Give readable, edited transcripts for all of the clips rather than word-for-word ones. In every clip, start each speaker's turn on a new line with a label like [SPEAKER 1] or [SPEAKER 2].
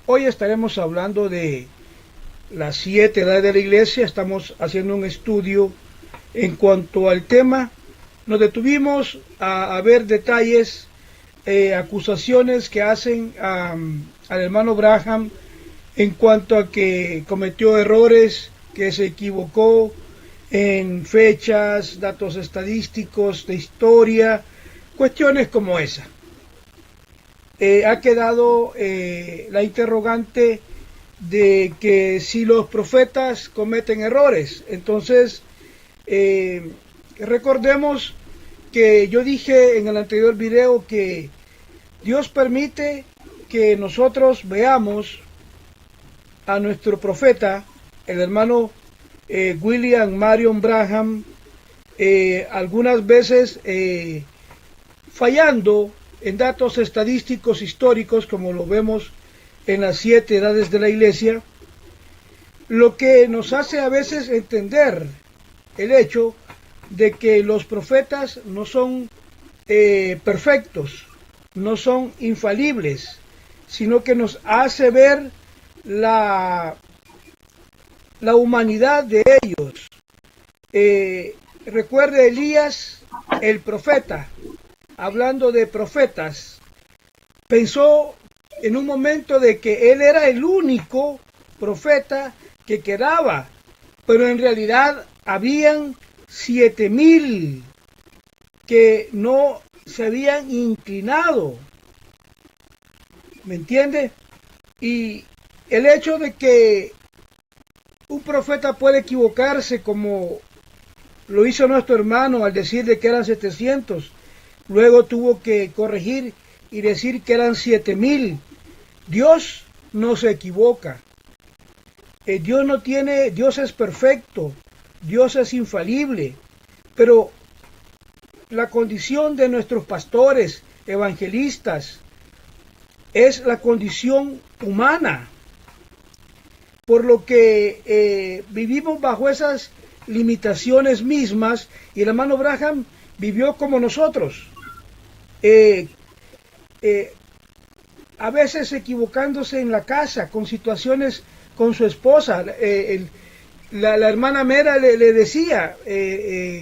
[SPEAKER 1] Hoy estaremos hablando de las 7 edades de la iglesia. Estamos haciendo un estudio en cuanto al tema. Nos detuvimos a ver detalles, acusaciones que hacen al hermano Branham en cuanto a que cometió errores, que se equivocó en fechas, datos estadísticos, de historia, cuestiones como esa. Ha quedado la interrogante de que si los profetas cometen errores. Entonces, recordemos que yo dije en el anterior video que Dios permite que nosotros veamos a nuestro profeta, el hermano William Marion Branham, algunas veces fallando en datos estadísticos históricos, como lo vemos en las 7 edades de la iglesia, lo que nos hace a veces entender el hecho de que los profetas no son perfectos, no son infalibles, sino que nos hace ver la humanidad de ellos. Recuerde Elías, el profeta, hablando de profetas, pensó en un momento de que él era el único profeta que quedaba, pero en realidad habían 7,000 que no se habían inclinado. ¿Me entiende? Y el hecho de que un profeta puede equivocarse, como lo hizo nuestro hermano al decir de que eran 700, luego tuvo que corregir y decir que eran 7,000. Dios no se equivoca. Dios es perfecto, Dios es infalible, pero la condición de nuestros pastores, evangelistas, es la condición humana, por lo que vivimos bajo esas limitaciones mismas, y el hermano Branham vivió como nosotros, a veces equivocándose en la casa, con situaciones con su esposa. La hermana Mera le decía, te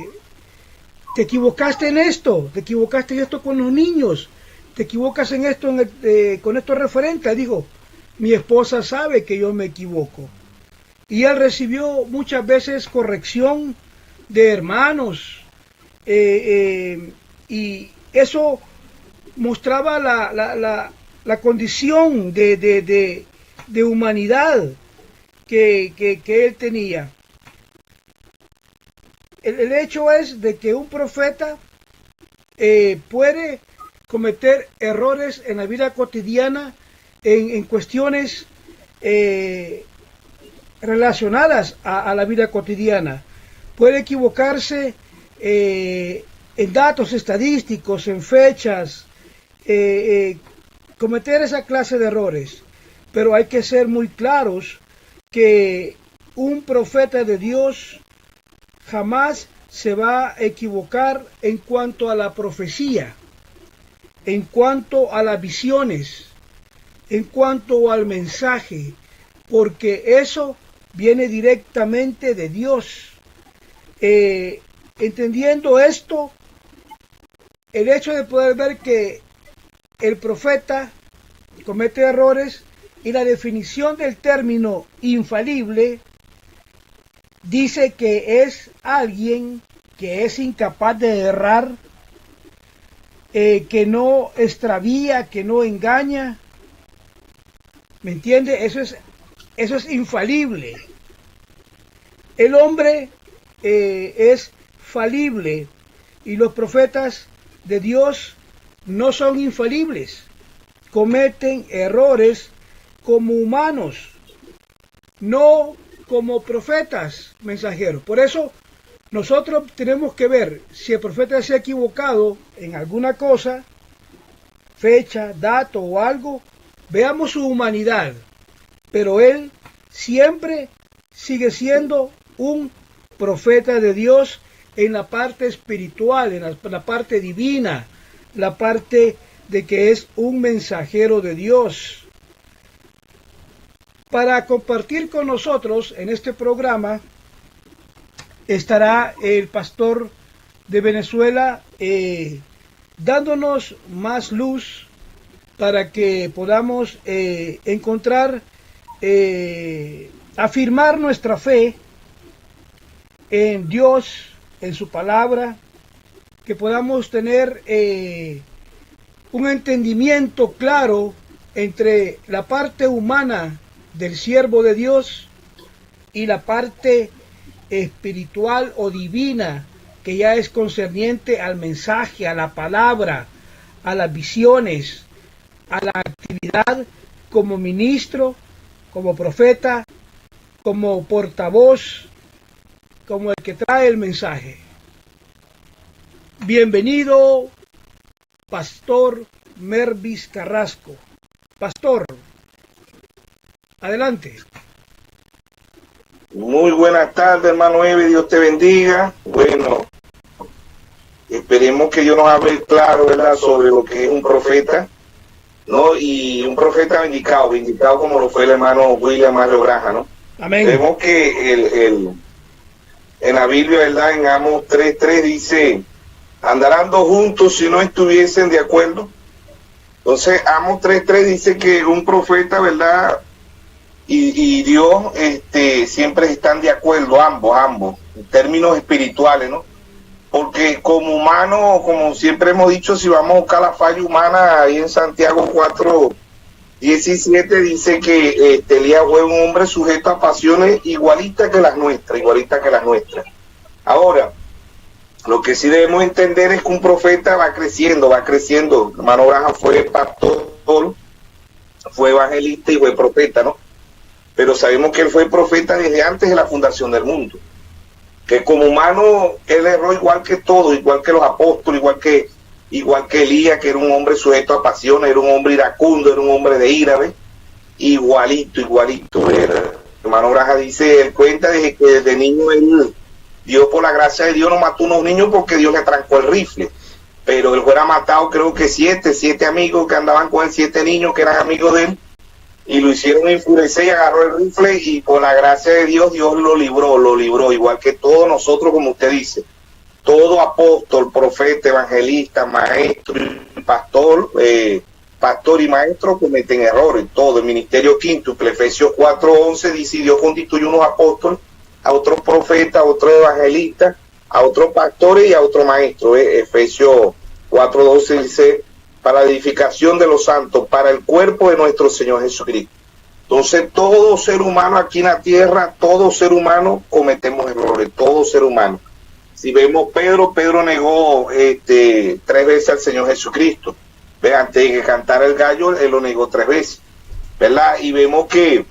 [SPEAKER 1] equivocaste en esto, te equivocaste en esto con los niños, te equivocas en esto con esto referente. Digo, mi esposa sabe que yo me equivoco. Y él recibió muchas veces corrección de hermanos, y eso mostraba la condición de humanidad que él tenía. El hecho es de que un profeta puede cometer errores en la vida cotidiana, en cuestiones relacionadas a la vida cotidiana. Puede equivocarse en datos estadísticos, en fechas, cometer esa clase de errores. Pero hay que ser muy claros que un profeta de Dios jamás se va a equivocar en cuanto a la profecía, en cuanto a las visiones, en cuanto al mensaje, porque eso viene directamente de Dios. Entendiendo esto, el hecho de poder ver que el profeta comete errores, y la definición del término infalible dice que es alguien que es incapaz de errar, que no extravía, que no engaña. ¿Me entiende? Eso es infalible. El hombre es falible, y los profetas de Dios no son infalibles. Cometen errores como humanos, no como profetas mensajeros. Por eso nosotros tenemos que ver si el profeta se ha equivocado en alguna cosa, fecha, dato o algo. Veamos su humanidad, pero él siempre sigue siendo un profeta de Dios en la parte espiritual, en la parte divina, la parte de que es un mensajero de Dios. Para compartir con nosotros en este programa estará el pastor de Venezuela dándonos más luz para que podamos encontrar, afirmar nuestra fe en Dios, en su palabra, que podamos tener un entendimiento claro entre la parte humana del siervo de Dios y la parte espiritual o divina que ya es concerniente al mensaje, a la palabra, a las visiones, a la actividad como ministro, como profeta, como portavoz, como el que trae el mensaje. Bienvenido, Pastor Mervis Carrasco. Pastor, adelante.
[SPEAKER 2] Muy buenas tardes, hermano Eve, Dios te bendiga. Bueno, esperemos que Dios nos hable claro, ¿verdad?, sobre lo que es un profeta, ¿no? Y un profeta vindicado como lo fue el hermano William Mario Graham, ¿no?
[SPEAKER 1] Amén.
[SPEAKER 2] Vemos que en la Biblia, ¿verdad?, en Amos 3:3 dice, andarán dos juntos si no estuviesen de acuerdo. Entonces, Amos 3:3 dice que un profeta, ¿verdad?, y Dios siempre están de acuerdo, ambos, en términos espirituales, ¿no? Porque como humano, como siempre hemos dicho, si vamos a buscar la falla humana, ahí en Santiago 4:17 dice que Elías fue un hombre sujeto a pasiones igualitas que las nuestras. Ahora, lo que sí debemos entender es que un profeta va creciendo. Hermano Graham fue pastor, fue evangelista y fue profeta, ¿no? Pero sabemos que él fue profeta desde antes de la fundación del mundo. Que como humano, él erró igual que todos, igual que los apóstoles, igual que Elías, que era un hombre sujeto a pasiones, era un hombre iracundo, era un hombre de ira, ¿ves? Igualito era. Hermano Graham dice, él cuenta desde que desde niño Dios, por la gracia de Dios, no mató a unos niños porque Dios le trancó el rifle. Pero él fuera matado, creo que siete amigos que andaban con él, 7 niños que eran amigos de él, y lo hicieron enfurecer y agarró el rifle, y por la gracia de Dios, Dios lo libró, igual que todos nosotros, como usted dice. Todo apóstol, profeta, evangelista, maestro y pastor y maestro cometen errores, todo. El ministerio quíntuple, Efesios 4:11 dice, Dios constituye unos apóstoles, a otros profetas, a otros evangelistas, a otros pastores y a otros maestros. Efesios 4:12 dice, para la edificación de los santos, para el cuerpo de nuestro Señor Jesucristo. Entonces, todo ser humano aquí en la tierra, todo ser humano cometemos errores, todo ser humano. Si vemos Pedro negó 3 veces al Señor Jesucristo. ¿Ve? Antes de que cantara el gallo, él lo negó 3 veces, ¿verdad? Y vemos que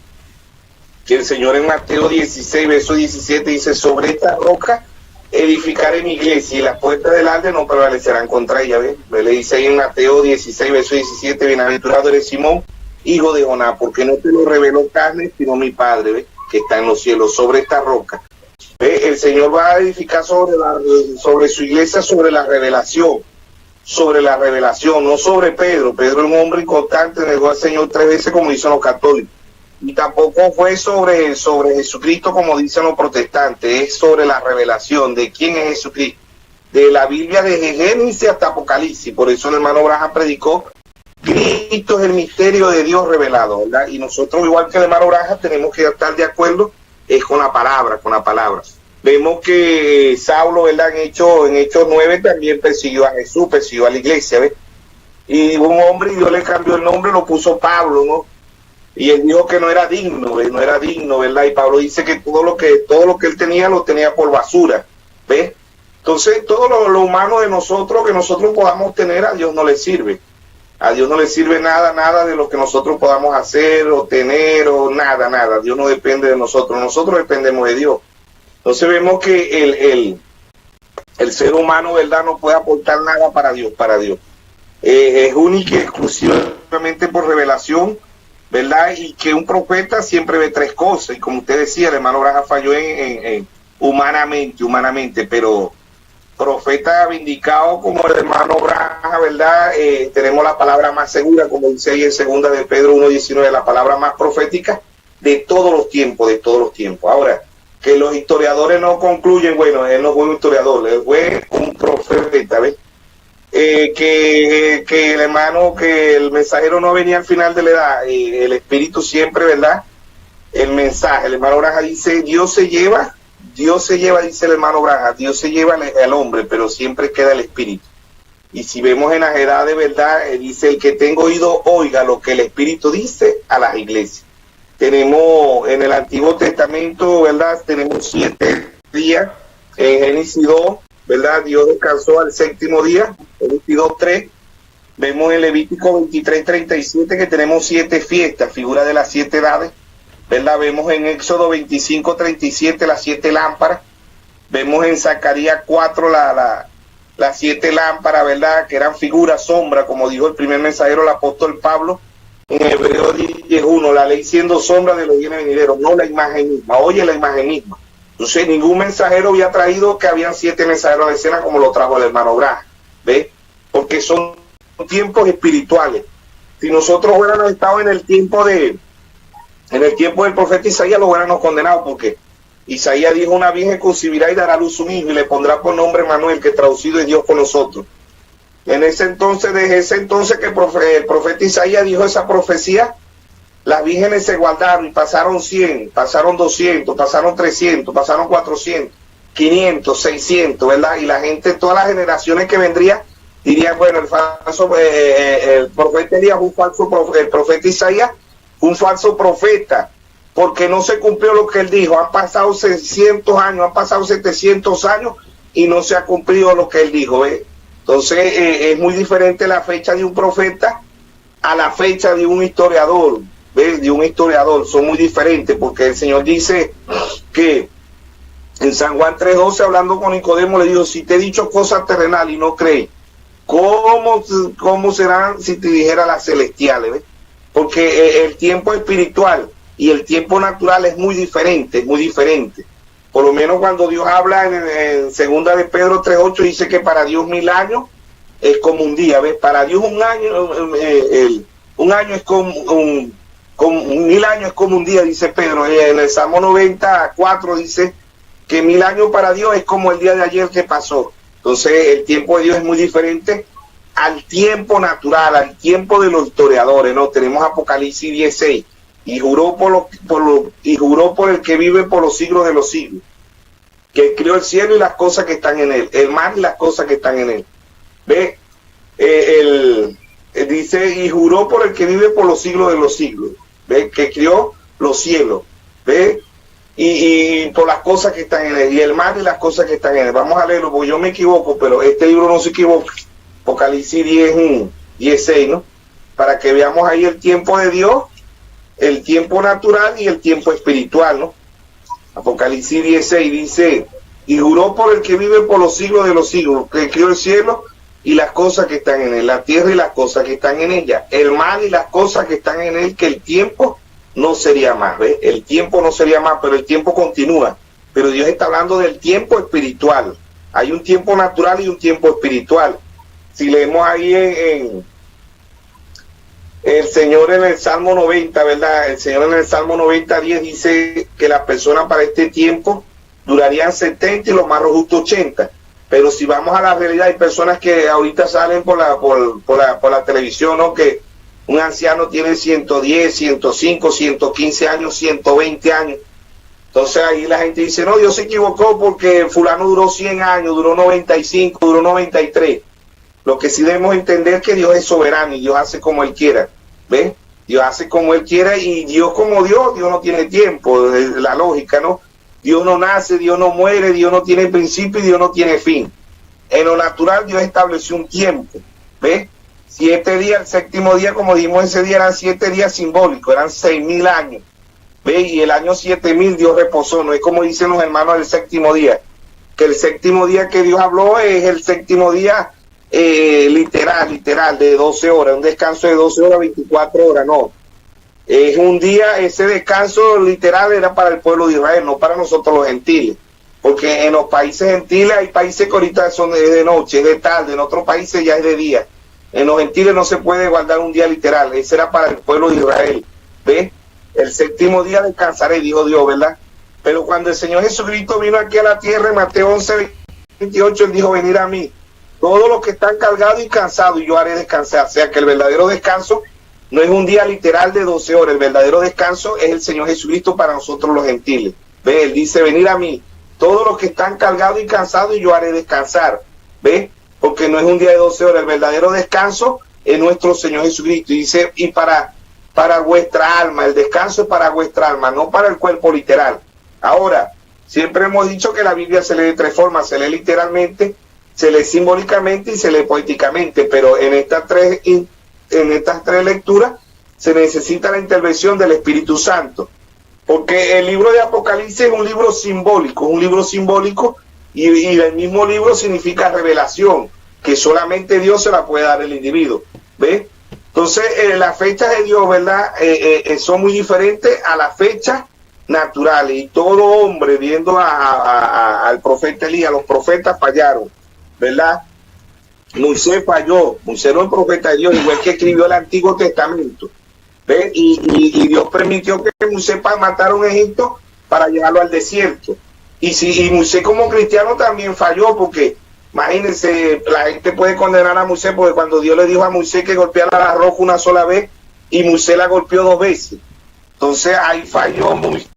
[SPEAKER 2] el Señor en Mateo 16, verso 17 dice, sobre esta roca edificaré mi iglesia y las puertas del Hades no prevalecerán contra ella. ¿Ve? Le dice ahí en Mateo 16, verso 17, bienaventurado eres Simón, hijo de Jonás, porque no te lo reveló carne, sino mi Padre, ¿ve?, que está en los cielos, sobre esta roca. ¿Ve? El Señor va a edificar sobre su iglesia, sobre la revelación, no sobre Pedro. Pedro es un hombre inconstante, negó al Señor 3 veces como dicen los católicos. Y tampoco fue sobre Jesucristo como dicen los protestantes, es sobre la revelación de quién es Jesucristo. De la Biblia desde Génesis hasta Apocalipsis. Por eso el hermano Graham predicó, Cristo es el misterio de Dios revelado, ¿verdad? Y nosotros, igual que el hermano Graham, tenemos que estar de acuerdo con la palabra. Vemos que Saulo, ¿verdad?, en Hechos 9 también persiguió a Jesús, persiguió a la iglesia, ¿ves? Y un hombre, Dios le cambió el nombre, lo puso Pablo, ¿no? Y él dijo que no era digno, ¿verdad? Y Pablo dice que todo lo que él tenía, lo tenía por basura, ¿ves? Entonces, todo lo humano de nosotros, que nosotros podamos tener, a Dios no le sirve. A Dios no le sirve nada de lo que nosotros podamos hacer o tener o nada. Dios no depende de nosotros dependemos de Dios. Entonces vemos que el ser humano, ¿verdad?, no puede aportar nada para Dios. Es único y exclusivamente por revelación, ¿verdad? Y que un profeta siempre ve 3 cosas. Y como usted decía, el hermano Graham falló en humanamente, pero profeta vindicado como el hermano Graham, ¿verdad? Tenemos la palabra más segura, como dice ahí en 2 de Pedro 1:19, la palabra más profética de todos los tiempos, de todos los tiempos. Ahora, que los historiadores no concluyen, bueno, él no fue un historiador, él fue un profeta, ¿ves? Que el hermano, que el mensajero no venía al final de la edad, el espíritu siempre, ¿verdad? El mensaje, el hermano Braja dice, Dios se lleva, dice el hermano Braja, Dios se lleva al hombre, pero siempre queda el espíritu. Y si vemos en la edad de verdad, dice, el que tenga oído, oiga lo que el espíritu dice a las iglesias. Tenemos en el Antiguo Testamento, ¿verdad? Tenemos 7 días, en Génesis 2, ¿verdad? Dios descansó al séptimo día, Génesis 2:3. Vemos en Levítico 23:37 que tenemos 7 fiestas, figura de las 7 edades, ¿verdad? Vemos en Éxodo 25:37 las 7 lámparas. Vemos en Zacarías 4 las 7 lámparas, ¿verdad? Que eran figuras, sombra, como dijo el primer mensajero, el apóstol Pablo. En Hebreos 10:1, la ley siendo sombra de los bienes venideros, no la imagen misma. Oye, la imagen misma. Entonces, ningún mensajero había traído que habían 7 mensajeros de escena como lo trajo el hermano Braja, ¿ves? Porque son tiempos espirituales. Si nosotros hubiéramos estado en el tiempo del profeta Isaías, lo hubiéramos condenado, porque Isaías dijo, una virgen concebirá y dará a luz un hijo y le pondrá por nombre Manuel, que traducido es Dios con nosotros. Desde ese entonces que el profeta Isaías dijo esa profecía, las vírgenes se guardaron y pasaron 100, pasaron 200, pasaron 300, pasaron 400, 500, 600, ¿verdad? Y la gente, todas las generaciones que vendrían, dirían, bueno, el profeta Elías fue un falso profeta, el profeta Isaías fue un falso profeta, porque no se cumplió lo que él dijo. Han pasado 600 años, han pasado 700 años y no se ha cumplido lo que él dijo, ¿ves? Entonces es muy diferente la fecha de un profeta a la fecha de un historiador, ¿ves? De un historiador, son muy diferentes, porque el Señor dice que en San Juan 3:12, hablando con Nicodemo, le dijo, si te he dicho cosas terrenales y no crees, ¿cómo serán si te dijera las celestiales? ¿Ves? Porque el tiempo espiritual y el tiempo natural es muy diferente, es muy diferente. Por lo menos cuando Dios habla en segunda de Pedro 3:8, dice que para Dios 1000 años es como un día, ¿ves? Para Dios un año es como 1000 años es como un día, dice Pedro. En el Salmo 94 dice que 1000 años para Dios es como el día de ayer que pasó. Entonces el tiempo de Dios es muy diferente al tiempo natural, al tiempo de los historiadores, ¿no? Tenemos Apocalipsis 16. Y juró por el que vive por los siglos de los siglos, que creó el cielo y las cosas que están en él, el mar y las cosas que están en él. Ve, dice, y juró por el que vive por los siglos de los siglos, ve, que creó los cielos, ve, y por las cosas que están en él, y el mar y las cosas que están en él. Vamos a leerlo, porque yo me equivoco, pero este libro no se equivoca. Apocalipsis 16, ¿no? Para que veamos ahí el tiempo de Dios, el tiempo natural y el tiempo espiritual, ¿no? Apocalipsis 16 dice, y juró por el que vive por los siglos de los siglos, que creó el cielo y las cosas que están en él, la tierra y las cosas que están en ella, el mar y las cosas que están en él, que el tiempo no sería más, ¿ves? El tiempo no sería más, pero el tiempo continúa. Pero Dios está hablando del tiempo espiritual. Hay un tiempo natural y un tiempo espiritual. Si leemos ahí en el Señor en el Salmo 90, ¿verdad? El Señor en el Salmo 90:10 dice que las personas para este tiempo durarían 70 y los más robustos 80. Pero si vamos a la realidad, hay personas que ahorita salen por la televisión, ¿no? Que un anciano tiene 110, 105, 115 años, 120 años. Entonces ahí la gente dice, no, Dios se equivocó porque fulano duró 100 años, duró 95, duró 93. Lo que sí debemos entender es que Dios es soberano y Dios hace como Él quiera, ¿ves? Dios hace como Él quiera, y Dios como Dios no tiene tiempo, es la lógica, ¿no? Dios no nace, Dios no muere, Dios no tiene principio y Dios no tiene fin. En lo natural Dios estableció un tiempo, ¿ves? 7 días, el séptimo día, como dijimos ese día, eran 7 días simbólicos, eran 6.000 años, ¿ves? Y el año 7.000 Dios reposó, no es como dicen los hermanos del séptimo día, que el séptimo día que Dios habló es el séptimo día literal, de 12 horas, un descanso de 12 horas, 24 horas, no. Es un día, ese descanso literal era para el pueblo de Israel, no para nosotros los gentiles, porque en los países gentiles hay países que ahorita son de noche, es de tarde, en otros países ya es de día. En los gentiles no se puede guardar un día literal, ese era para el pueblo de Israel, ¿ves? el séptimo día descansaré, dijo Dios, ¿verdad? Pero cuando el Señor Jesucristo vino aquí a la tierra, en Mateo 11:28, Él dijo, venid a mí, todos los que están cargados y cansados, y yo haré descansar. O sea que el verdadero descanso no es un día literal de 12 horas, el verdadero descanso es el Señor Jesucristo para nosotros los gentiles. ¿Ve? Él dice, venid a mí, todos los que están cargados y cansados, y yo haré descansar. ¿Ve? Porque no es un día de 12 horas, el verdadero descanso es nuestro Señor Jesucristo. Y dice, y para vuestra alma, el descanso es para vuestra alma, no para el cuerpo literal. Ahora, siempre hemos dicho que la Biblia se lee de tres formas, se lee literalmente, se lee simbólicamente y se lee poéticamente, pero en estas tres lecturas se necesita la intervención del Espíritu Santo, porque el libro de Apocalipsis es un libro simbólico, y el mismo libro significa revelación, que solamente Dios se la puede dar al individuo. ¿Ves? Entonces, las fechas de Dios, ¿verdad? Son muy diferentes a las fechas naturales, y todo hombre viendo al profeta Elías, los profetas fallaron, ¿verdad? Moisés falló, Moisés no es profeta de Dios, igual que escribió el Antiguo Testamento. ¿Ves? Y Dios permitió que Moisés matara a Egipto para llevarlo al desierto. Y Moisés como cristiano también falló, porque imagínense, la gente puede condenar a Moisés porque cuando Dios le dijo a Moisés que golpeara la roca una sola vez y Moisés la golpeó 2 veces. Entonces ahí falló Moisés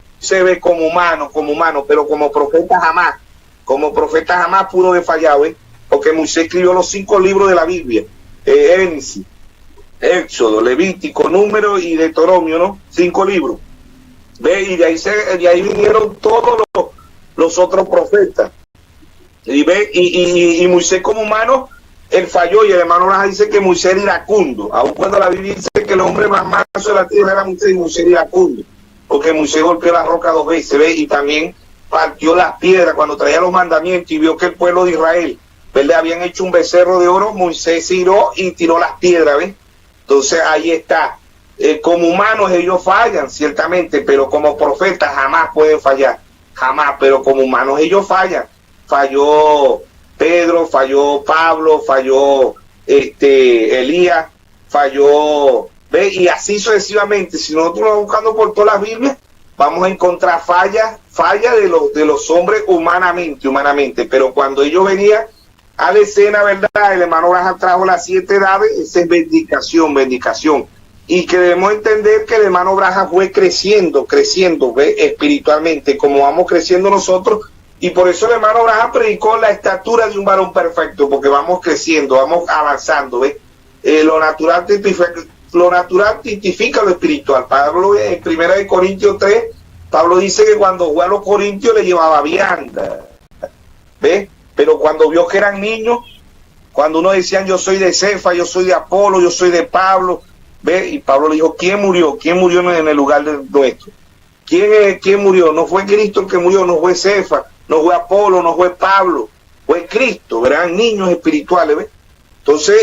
[SPEAKER 2] como humano, pero como profeta jamás pudo haber fallado, ¿eh? Porque Moisés escribió los 5 libros de la Biblia, Génesis, Éxodo, Levítico, Número y Deuteronomio, ¿no? 5 libros. ¿Ve? Y de ahí vinieron todos los otros profetas. Y Moisés como humano, él falló, y el hermano Raja dice que Moisés era iracundo, aun cuando la Biblia dice que el hombre más manso de la tierra era Moisés, y Moisés era iracundo, porque Moisés golpeó la roca 2 veces, ¿ve? Y también partió las piedras cuando traía los mandamientos y vio que el pueblo de Israel, ¿verdad?, habían hecho un becerro de oro. Moisés giró y tiró las piedras, ¿ves? Entonces ahí está. Como humanos ellos fallan, ciertamente, pero como profetas jamás pueden fallar, jamás, pero como humanos ellos fallan. Falló Pedro, falló Pablo, falló Elías, falló, ¿ve? Y así sucesivamente. Si nosotros vamos buscando por todas las Biblias, vamos a encontrar fallas de los hombres humanamente, pero cuando ellos venían a la escena, ¿verdad?, el hermano Graham trajo las 7 edades, esa es bendicación, y que debemos entender que el hermano Graham fue creciendo, ¿ve?, espiritualmente, como vamos creciendo nosotros. Y por eso el hermano Graham predicó la estatura de un varón perfecto, porque vamos creciendo, vamos avanzando, ¿ves? Lo natural testifica lo espiritual. Pablo en 1 Corintios 3, Pablo dice que cuando fue a los corintios le llevaba vianda, ¿ves? Pero cuando vio que eran niños, cuando uno decían yo soy de Cefa, yo soy de Apolo, yo soy de Pablo, ¿ves? Y Pablo le dijo, ¿quién murió en el lugar de nuestro? ¿Quién murió? No fue Cristo el que murió, no fue Cefa, no fue Apolo, no fue Pablo, fue Cristo, eran niños espirituales, ¿ves? Entonces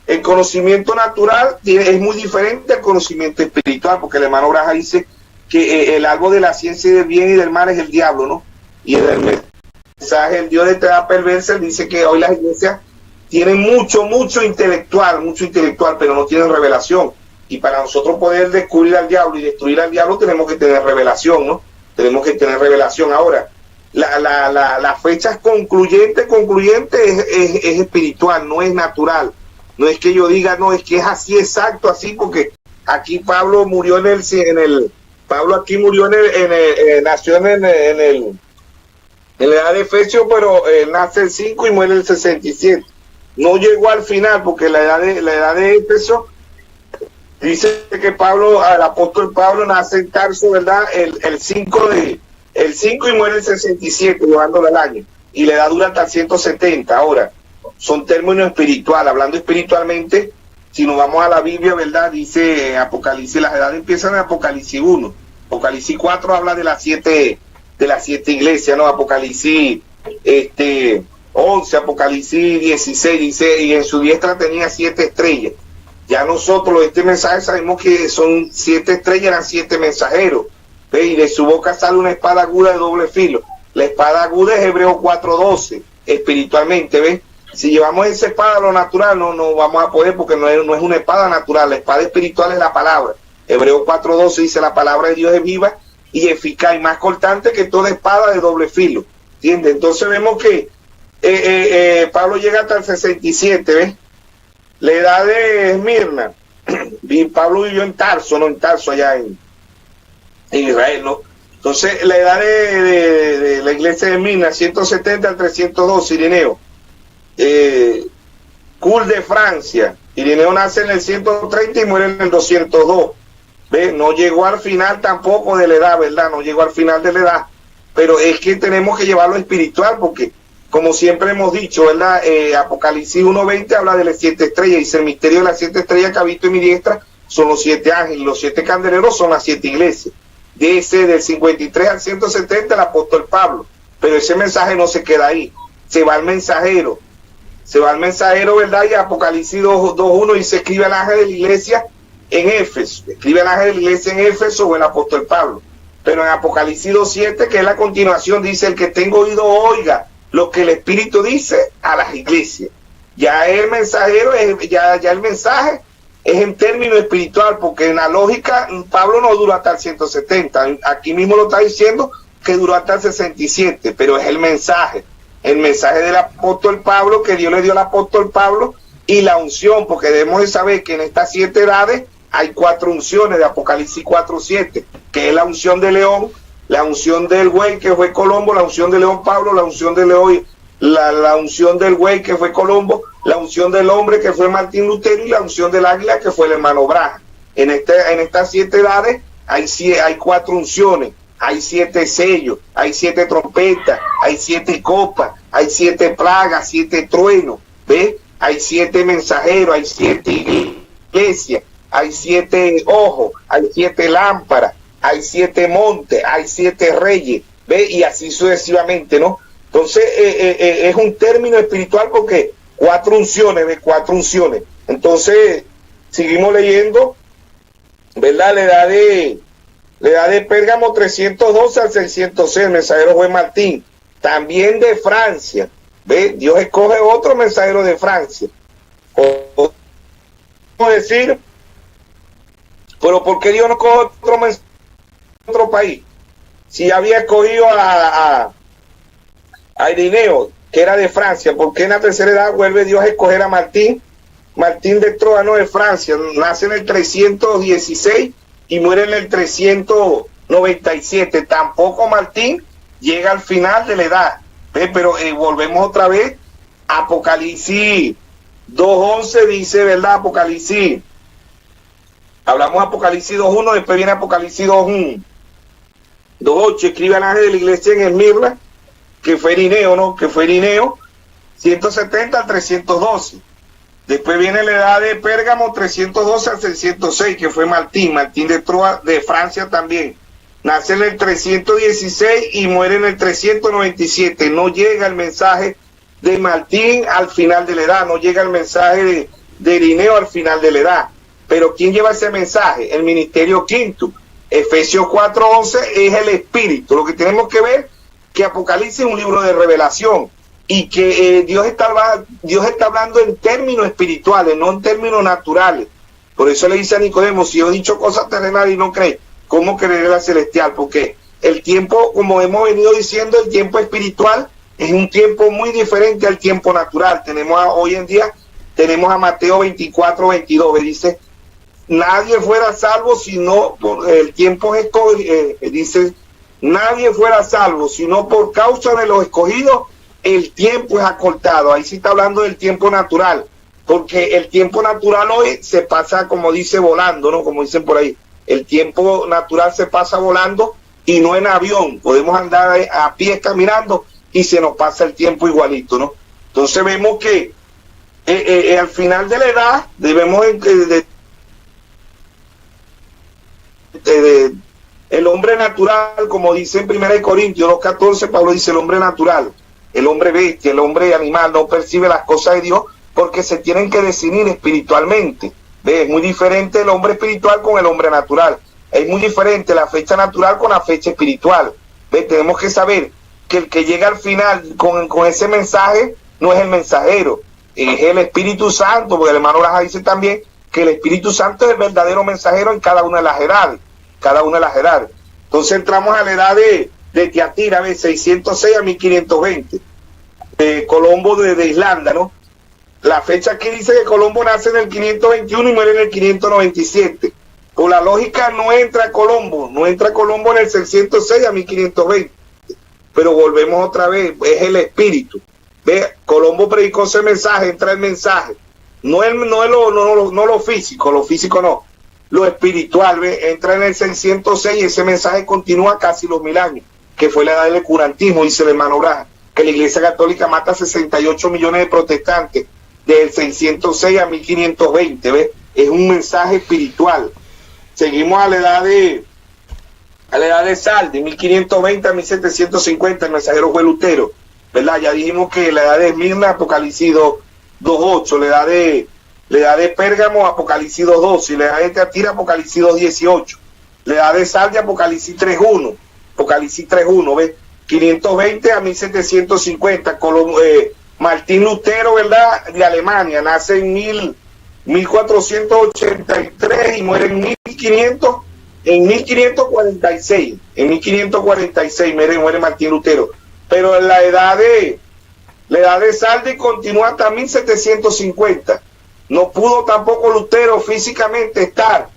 [SPEAKER 2] el conocimiento natural es muy diferente al conocimiento espiritual, porque el hermano Braja dice que el árbol de la ciencia del bien y del mal es el diablo, ¿no? Y el mensaje del Dios de esta edad perversa, él dice que hoy las iglesias tienen mucho intelectual, pero no tienen revelación. Y para nosotros poder descubrir al diablo y destruir al diablo tenemos que tener revelación, ¿no? Tenemos que tener revelación. Ahora, la fecha concluyente es espiritual, no es natural. No es que yo diga, no, es que es así, exacto, así, porque aquí Pablo murió nació en la edad de Efesios, pero nace el 5 y muere el 67. No llegó al final, porque la edad de Efesios dice que el apóstol Pablo nace en Tarso, ¿verdad? El 5 y muere el 67, llevándolo al año. Y la edad dura hasta el 170. Ahora, son términos espirituales. Hablando espiritualmente, si nos vamos a la Biblia, ¿verdad? Dice Apocalipsis, las edades empiezan en Apocalipsis 1. Apocalipsis 4 habla de las 7 iglesias, ¿no? Apocalipsis 11, Apocalipsis 16, dice, y en su diestra tenía 7 estrellas. Ya nosotros, este mensaje, sabemos que son 7 estrellas, eran 7 mensajeros. ¿Ve? Y de su boca sale una espada aguda de doble filo. La espada aguda es Hebreos 4:12, espiritualmente, ¿ves? Si llevamos esa espada a lo natural, no vamos a poder, porque no es una espada natural. La espada espiritual es la palabra. Hebreos 4:12 dice, la palabra de Dios es viva y eficaz y más cortante que toda espada de doble filo. ¿Entiendes? Entonces vemos que Pablo llega hasta el 67, ¿ves? La edad de Esmirna. Pablo vivió en Tarso, ¿no? En Tarso, allá en Israel, ¿no? Entonces, la edad de la iglesia de Esmirna, 170 al 302, Irineo. Cours de Francia. Irineo nace en el 130 y muere en el 202. ¿Ves? No llegó al final tampoco de la edad, ¿verdad? No llegó al final de la edad. Pero es que tenemos que llevarlo espiritual porque, como siempre hemos dicho, ¿verdad? Apocalipsis 1:20 habla de las 7 estrellas. Dice, el misterio de las 7 estrellas que ha visto en mi diestra son los 7 ángeles. Los 7 candeleros son las 7 iglesias. De ese, del 53 al 170, el apóstol Pablo. Pero ese mensaje no se queda ahí. Se va al mensajero. Se va al mensajero, ¿verdad? Y Apocalipsis 2:1 dice, escribe al ángel de la iglesia en Éfeso. Escribe al ángel de la iglesia en Éfeso o el apóstol Pablo. Pero en Apocalipsis 2:7, que es la continuación, dice, el que tenga oído oiga lo que el Espíritu dice a las iglesias. Ya el mensajero, ya el mensaje es en términos espiritual, porque en la lógica Pablo no duró hasta el 170. Aquí mismo lo está diciendo que duró hasta el 67, pero es el mensaje del apóstol Pablo, que Dios le dio al apóstol Pablo, y la unción, porque debemos de saber que en estas 7 edades hay 4 unciones de Apocalipsis 4:7, que es la unción de León, la unción del güey que fue Colombo, la unción de León Pablo, la unción de León, la unción del güey que fue Colombo, la unción del hombre que fue Martín Lutero y la unción del águila que fue el hermano Branham. En estas 7 edades hay 4 unciones, hay 7 sellos, hay 7 trompetas, hay 7 copas, hay 7 plagas, 7 truenos, ¿ves? Hay 7 mensajeros, hay 7 iglesias, hay 7 ojos, hay 7 lámparas, hay 7 montes, hay 7 reyes, ¿ves? Y así sucesivamente, ¿no? Entonces, es un término espiritual porque 4 unciones, ¿ves? 4 unciones. Entonces, seguimos leyendo, ¿verdad? La edad de Pérgamo 312 al 606, el mensajero fue Martín, también de Francia, ¿ves? Dios escoge otro mensajero de Francia. ¿Cómo decir? Pero ¿por qué Dios no coge otro mensajero de otro país? Si había escogido a Irineo, que era de Francia, ¿por qué en la tercera edad vuelve Dios a escoger a Martín? Martín de Troano de Francia, nace en el 316 y muere en el 397. Tampoco Martín llega al final de la edad. ¿Ves? Pero volvemos otra vez. Apocalipsis 2:11 dice, ¿verdad? Apocalipsis. Hablamos de Apocalipsis 2:1, después viene Apocalipsis 2:8. Escribe al ángel de la iglesia en Esmirna, que fue Irineo, ¿no? Que fue Irineo, 170 al 312. Después viene la edad de Pérgamo, 312 al 606, que fue Martín de Francia también. Nace en el 316 y muere en el 397. No llega el mensaje de Martín al final de la edad, no llega el mensaje de Irineo al final de la edad. Pero ¿quién lleva ese mensaje? El ministerio quinto. Efesios 4:11 es el Espíritu. Lo que tenemos que ver, que Apocalipsis es un libro de revelación y que Dios está hablando en términos espirituales, no en términos naturales. Por eso le dice a Nicodemo, si yo he dicho cosas terrenales y no cree, ¿cómo creeré la celestial? Porque el tiempo, como hemos venido diciendo, el tiempo espiritual es un tiempo muy diferente al tiempo natural. Hoy en día tenemos a Mateo 24:22, que dice, nadie fuera salvo sino por el tiempo dice, nadie fuera salvo sino por causa de los escogidos, el tiempo es acortado. Ahí sí está hablando del tiempo natural, porque el tiempo natural hoy se pasa, como dice, volando, ¿no? Como dicen por ahí, el tiempo natural se pasa volando y no en avión. Podemos andar a pie caminando y se nos pasa el tiempo igualito, ¿no? Entonces vemos que al final de la edad debemos el hombre natural, como dice en 1 Corintios 2:14, Pablo dice, el hombre natural, el hombre bestia, el hombre animal no percibe las cosas de Dios porque se tienen que definir espiritualmente. ¿Ves? Es muy diferente el hombre espiritual con el hombre natural. Es muy diferente la fecha natural con la fecha espiritual. ¿Ves? Tenemos que saber que el que llega al final con ese mensaje no es el mensajero, es el Espíritu Santo, porque el hermano Laja dice también que el Espíritu Santo es el verdadero mensajero en cada una de las edades, Entonces entramos a la edad de Tiatira, 606 a 1520, Colombo de Islanda, ¿no? La fecha aquí dice que Colombo nace en el 521 y muere en el 597. Por la lógica no entra Colombo en el 606 a 1520. Pero volvemos otra vez, es el espíritu. ¿Ve? Colombo predicó ese mensaje, entra el mensaje. No lo físico no. Lo espiritual, ¿ve? Entra en el 606 y ese mensaje continúa casi los 1000 años, que fue la edad del oscurantismo, dice el hermano Branham, que la Iglesia Católica mata 68 millones de protestantes del 606 a 1520, ¿ves? Es un mensaje espiritual. Seguimos a la edad de Sal, de 1520 a 1750, el mensajero fue Lutero, ¿verdad? Ya dijimos que la edad de Esmirna, Apocalipsis 2.8, la edad de Pérgamo, Apocalipsis 2.12, y la edad de Tiatira, Apocalipsis 2.18, la edad de Sal, Apocalipsis 3.1, ¿ves? 520 a 1750, Martín Lutero, ¿verdad? De Alemania, nace en 1483 y muere en 1546. En 1546 muere Martín Lutero. Pero la edad de Saldi continúa hasta 1750. No pudo tampoco Lutero físicamente estar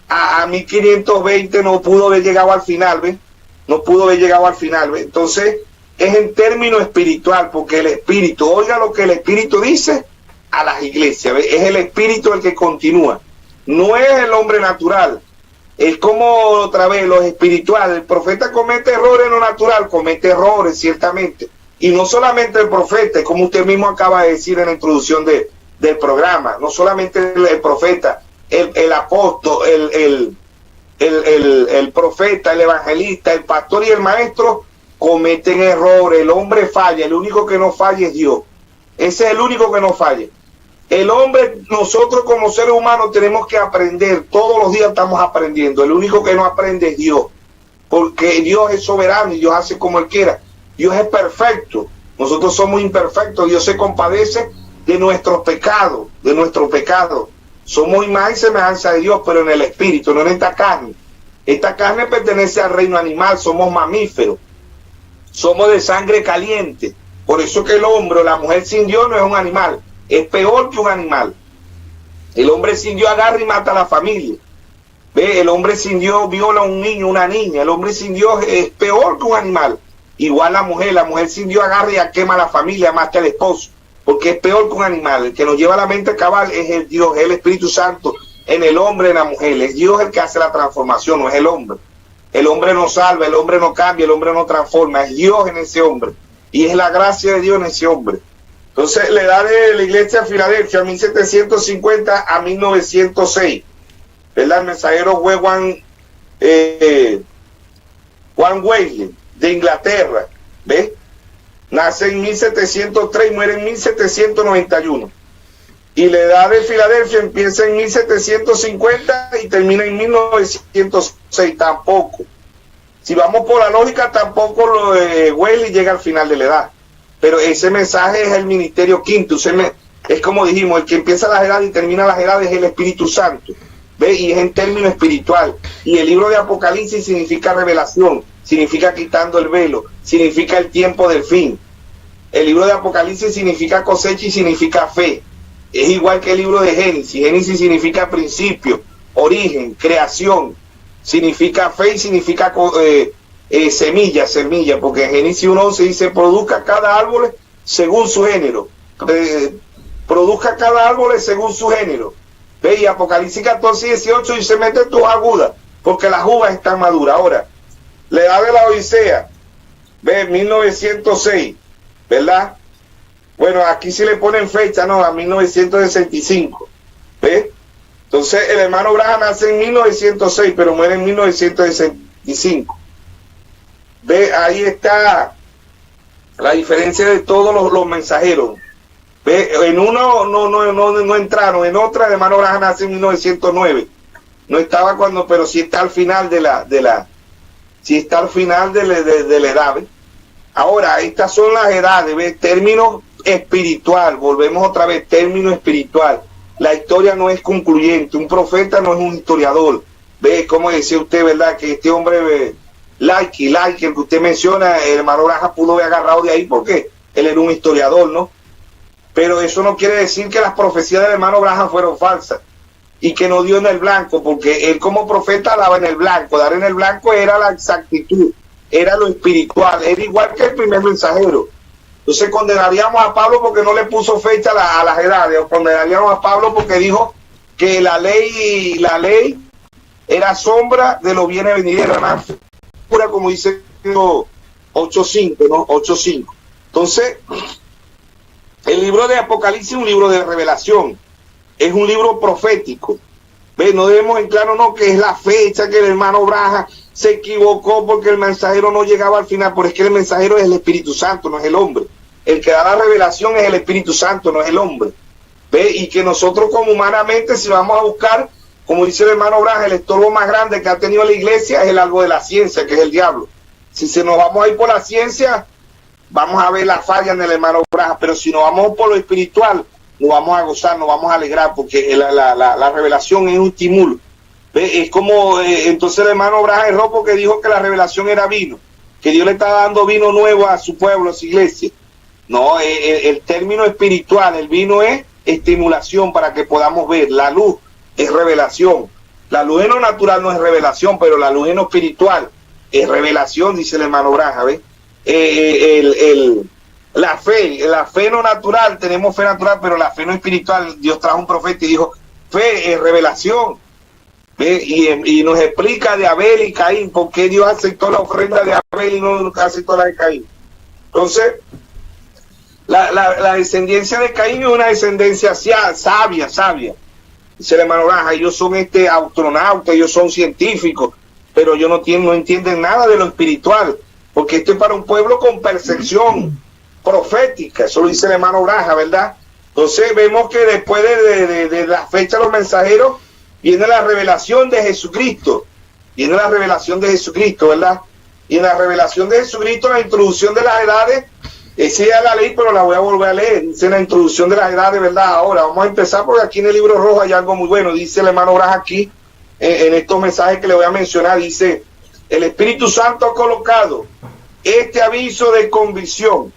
[SPEAKER 2] a 1520, no pudo haber llegado al final, ¿ves? Entonces, es en término espiritual, porque el espíritu, oiga lo que el espíritu dice a las iglesias, ¿ves? Es el espíritu el que continúa, no es el hombre natural. Es como otra vez lo espiritual. El profeta comete errores en lo natural, comete errores ciertamente, y no solamente el profeta, como usted mismo acaba de decir en la introducción del programa, no solamente el profeta, el apóstol, el profeta, el evangelista, el pastor y el maestro cometen errores. El hombre falla, el único que no falla es Dios. Ese es el único que no falla. El hombre, nosotros como seres humanos tenemos que aprender, todos los días estamos aprendiendo. El único que no aprende es Dios, porque Dios es soberano y Dios hace como Él quiera. Dios es perfecto, nosotros somos imperfectos. Dios se compadece de nuestros pecados, Somos imagen y semejanza de Dios, pero en el espíritu, no en esta carne. Esta carne pertenece al reino animal, somos mamíferos, somos de sangre caliente. Por eso que el hombre o la mujer sin Dios no es un animal, es peor que un animal. El hombre sin Dios agarra y mata a la familia. ¿Ve? El hombre sin Dios viola a un niño, una niña. El hombre sin Dios es peor que un animal. Igual la mujer sin Dios agarra y quema a la familia, mata al esposo, porque es peor que un animal. El que nos lleva a la mente cabal es el Dios, es el Espíritu Santo en el hombre, en la mujer. Es Dios el que hace la transformación, no es el hombre. El hombre no salva, el hombre no cambia, el hombre no transforma, es Dios en ese hombre. Y es la gracia de Dios en ese hombre. Entonces, la edad de la iglesia de Filadelfia, 1750 a 1906. ¿Verdad? El mensajero fue Juan Wesley, de Inglaterra. ¿Ves? Nace en 1703 y muere en 1791. Y la edad de Filadelfia empieza en 1750 y termina en 1906. Tampoco. Si vamos por la lógica, tampoco lo de Wesley llega al final de la edad. Pero ese mensaje es el ministerio quinto. Es como dijimos, el que empieza las edades y termina las edades es el Espíritu Santo. ¿Ve? Y es en término espiritual. Y el libro de Apocalipsis significa revelación, significa quitando el velo, significa el tiempo del fin. El libro de Apocalipsis significa cosecha y significa fe. Es igual que el libro de Génesis. Génesis significa principio, origen, creación. Significa fe y significa semilla, porque en Génesis 1:11 dice: produzca cada árbol según su género. Produzca cada árbol según su género. ¿Ve? Y Apocalipsis 14:18 dice: mete tus agudas, porque las uvas están maduras. Ahora, la edad de la Odisea, ve, 1906, ¿verdad? Bueno, aquí sí le ponen fecha, ¿no? A 1965, ¿ve? Entonces, el hermano Branham nace en 1906, pero muere en 1965. Ve, ahí está la diferencia de todos los mensajeros. Ve, en uno no entraron, en otra el hermano Branham nace en 1909. No estaba cuando, pero sí está al final de la edad, ¿ve? Ahora, estas son las edades, ¿ve? Término espiritual, volvemos otra vez, término espiritual. la historia no es concluyente, un profeta no es un historiador. Ve, como decía usted, ¿verdad? Que este hombre, like, el que usted menciona, el hermano Braja pudo haber agarrado de ahí porque él era un historiador, ¿no? Pero eso no quiere decir que las profecías del hermano Braja fueron falsas y que no dio en el blanco, porque él como profeta daba en el blanco. Dar en el blanco era la exactitud, era lo espiritual, era igual que el primer mensajero. Entonces condenaríamos a Pablo porque no le puso fecha a las edades, o condenaríamos a Pablo porque dijo que la ley era sombra de los bienes venideros, pura, como dice 8.5, ¿no? 8.5. Entonces, el libro de Apocalipsis es un libro de revelación, es un libro profético. ¿Ves? No debemos en claro, no, que es la fecha que el hermano Braja se equivocó porque el mensajero no llegaba al final, porque es que el mensajero es el Espíritu Santo, no es el hombre. El que da la revelación es el Espíritu Santo, no es el hombre. ¿Ves? Y que nosotros como humanamente, si vamos a buscar, como dice el hermano Braja, el estorbo más grande que ha tenido la iglesia es el algo de la ciencia, que es el diablo. Si se nos vamos a ir por la ciencia, vamos a ver la falla en el hermano Braja, pero si nos vamos por lo espiritual, nos vamos a gozar, nos vamos a alegrar, porque la revelación es un estímulo. Es como, entonces el hermano Braja erró porque dijo que la revelación era vino, que Dios le estaba dando vino nuevo a su pueblo, a su iglesia. No, el término espiritual, el vino es estimulación para que podamos ver. La luz es revelación. La luz en lo natural no es revelación, pero la luz en lo espiritual es revelación, dice el hermano Braja, ¿ves? La fe no natural, tenemos fe natural, pero la fe no espiritual. Dios trajo un profeta y dijo, fe es revelación. Y nos explica de Abel y Caín, por qué Dios aceptó la ofrenda de Abel y no aceptó la de Caín. Entonces, la descendencia de Caín es una descendencia sabia. Dice el hermano Braja, ellos son astronautas, ellos son científicos, pero ellos no entienden nada de lo espiritual, porque esto es para un pueblo con percepción profética. Eso lo dice el hermano Braja, ¿verdad? Entonces vemos que después de la fecha de los mensajeros viene la revelación de Jesucristo, ¿verdad? Y en la revelación de Jesucristo, la introducción de las edades, esa ya la leí, pero la voy a volver a leer. Dice la introducción de las edades, ¿verdad? Ahora vamos a empezar porque aquí en el libro rojo hay algo muy bueno. Dice el hermano Braja aquí, en estos mensajes que le voy a mencionar, dice, el Espíritu Santo ha colocado este aviso de convicción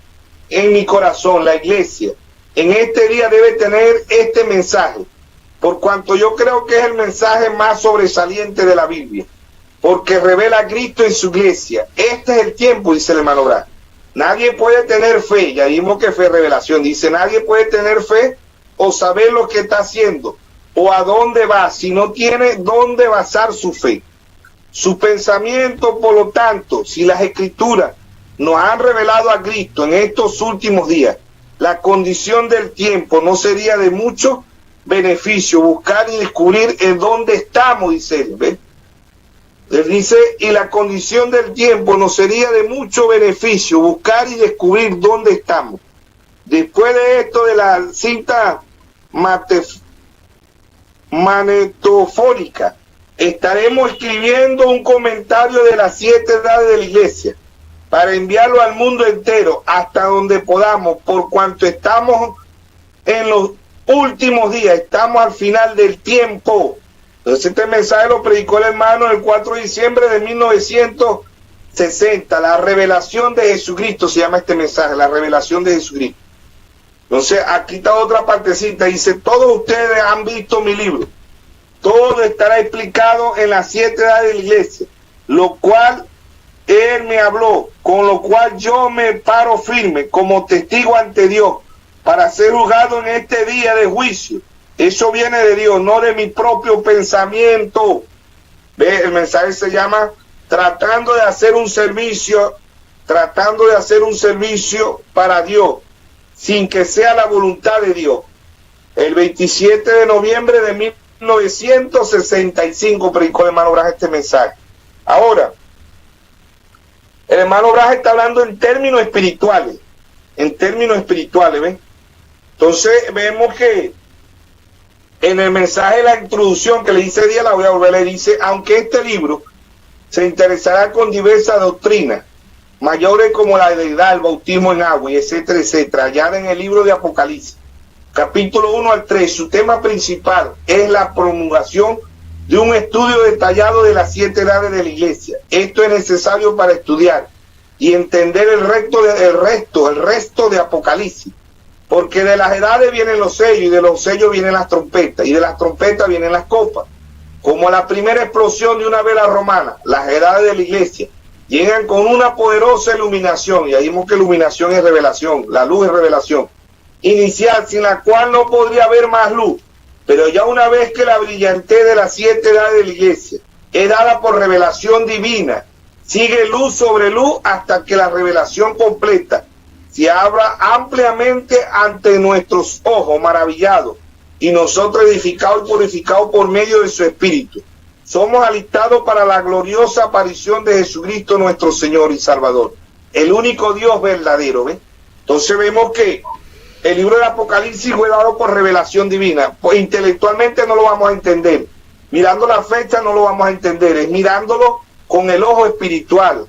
[SPEAKER 2] en mi corazón, la iglesia. En este día debe tener este mensaje, por cuanto yo creo que es el mensaje más sobresaliente de la Biblia, porque revela a Cristo en su iglesia. Este es el tiempo, dice el hermano Braja. Nadie puede tener fe, ya vimos que fe es revelación, dice, nadie puede tener fe o saber lo que está haciendo o a dónde va si no tiene dónde basar su fe. Su pensamiento, por lo tanto, si las escrituras nos han revelado a Cristo en estos últimos días, la condición del tiempo no sería de mucho beneficio buscar y descubrir en dónde estamos, dice él, ¿ves? Él dice, y la condición del tiempo nos sería de mucho beneficio buscar y descubrir dónde estamos. Después de esto, de la cinta manetofónica, estaremos escribiendo un comentario de las 7 edades de la iglesia para enviarlo al mundo entero hasta donde podamos, por cuanto estamos en los últimos días, estamos al final del tiempo. Entonces este mensaje lo predicó el hermano el 4 de diciembre de 1960, la revelación de Jesucristo se llama este mensaje, la revelación de Jesucristo. Entonces aquí está otra partecita, dice, todos ustedes han visto mi libro, todo estará explicado en las 7 edades de la iglesia, lo cual él me habló, con lo cual yo me paro firme como testigo ante Dios para ser juzgado en este día de juicio. Eso viene de Dios, no de mi propio pensamiento. ¿Ve? El mensaje se llama tratando de hacer un servicio para Dios, sin que sea la voluntad de Dios. El 27 de noviembre de 1965 predicó el hermano Braja este mensaje. Ahora, el hermano Braja está hablando en términos espirituales, ¿ves? Entonces vemos que en el mensaje de la introducción que le hice día, la voy a volver, le dice, aunque este libro se interesará con diversas doctrinas, mayores como la deidad, el bautismo en agua, y etcétera, etcétera, allá en el libro de Apocalipsis, capítulo 1 al 3, su tema principal es la promulgación de un estudio detallado de las 7 edades de la iglesia. Esto es necesario para estudiar y entender el resto de Apocalipsis, porque de las edades vienen los sellos, y de los sellos vienen las trompetas, y de las trompetas vienen las copas. Como la primera explosión de una vela romana, las edades de la iglesia llegan con una poderosa iluminación, y ahí vemos que iluminación es revelación, la luz es revelación, inicial, sin la cual no podría haber más luz. Pero ya una vez que la brillantez de las 7 edades de la iglesia es dada por revelación divina, sigue luz sobre luz hasta que la revelación completa se abra ampliamente ante nuestros ojos maravillados, y nosotros edificados y purificados por medio de su Espíritu, somos alistados para la gloriosa aparición de Jesucristo nuestro Señor y Salvador, el único Dios verdadero. ¿Ves? Entonces vemos que el libro del Apocalipsis fue dado por revelación divina. Pues intelectualmente no lo vamos a entender, mirando la fecha no lo vamos a entender, es mirándolo con el ojo espiritual,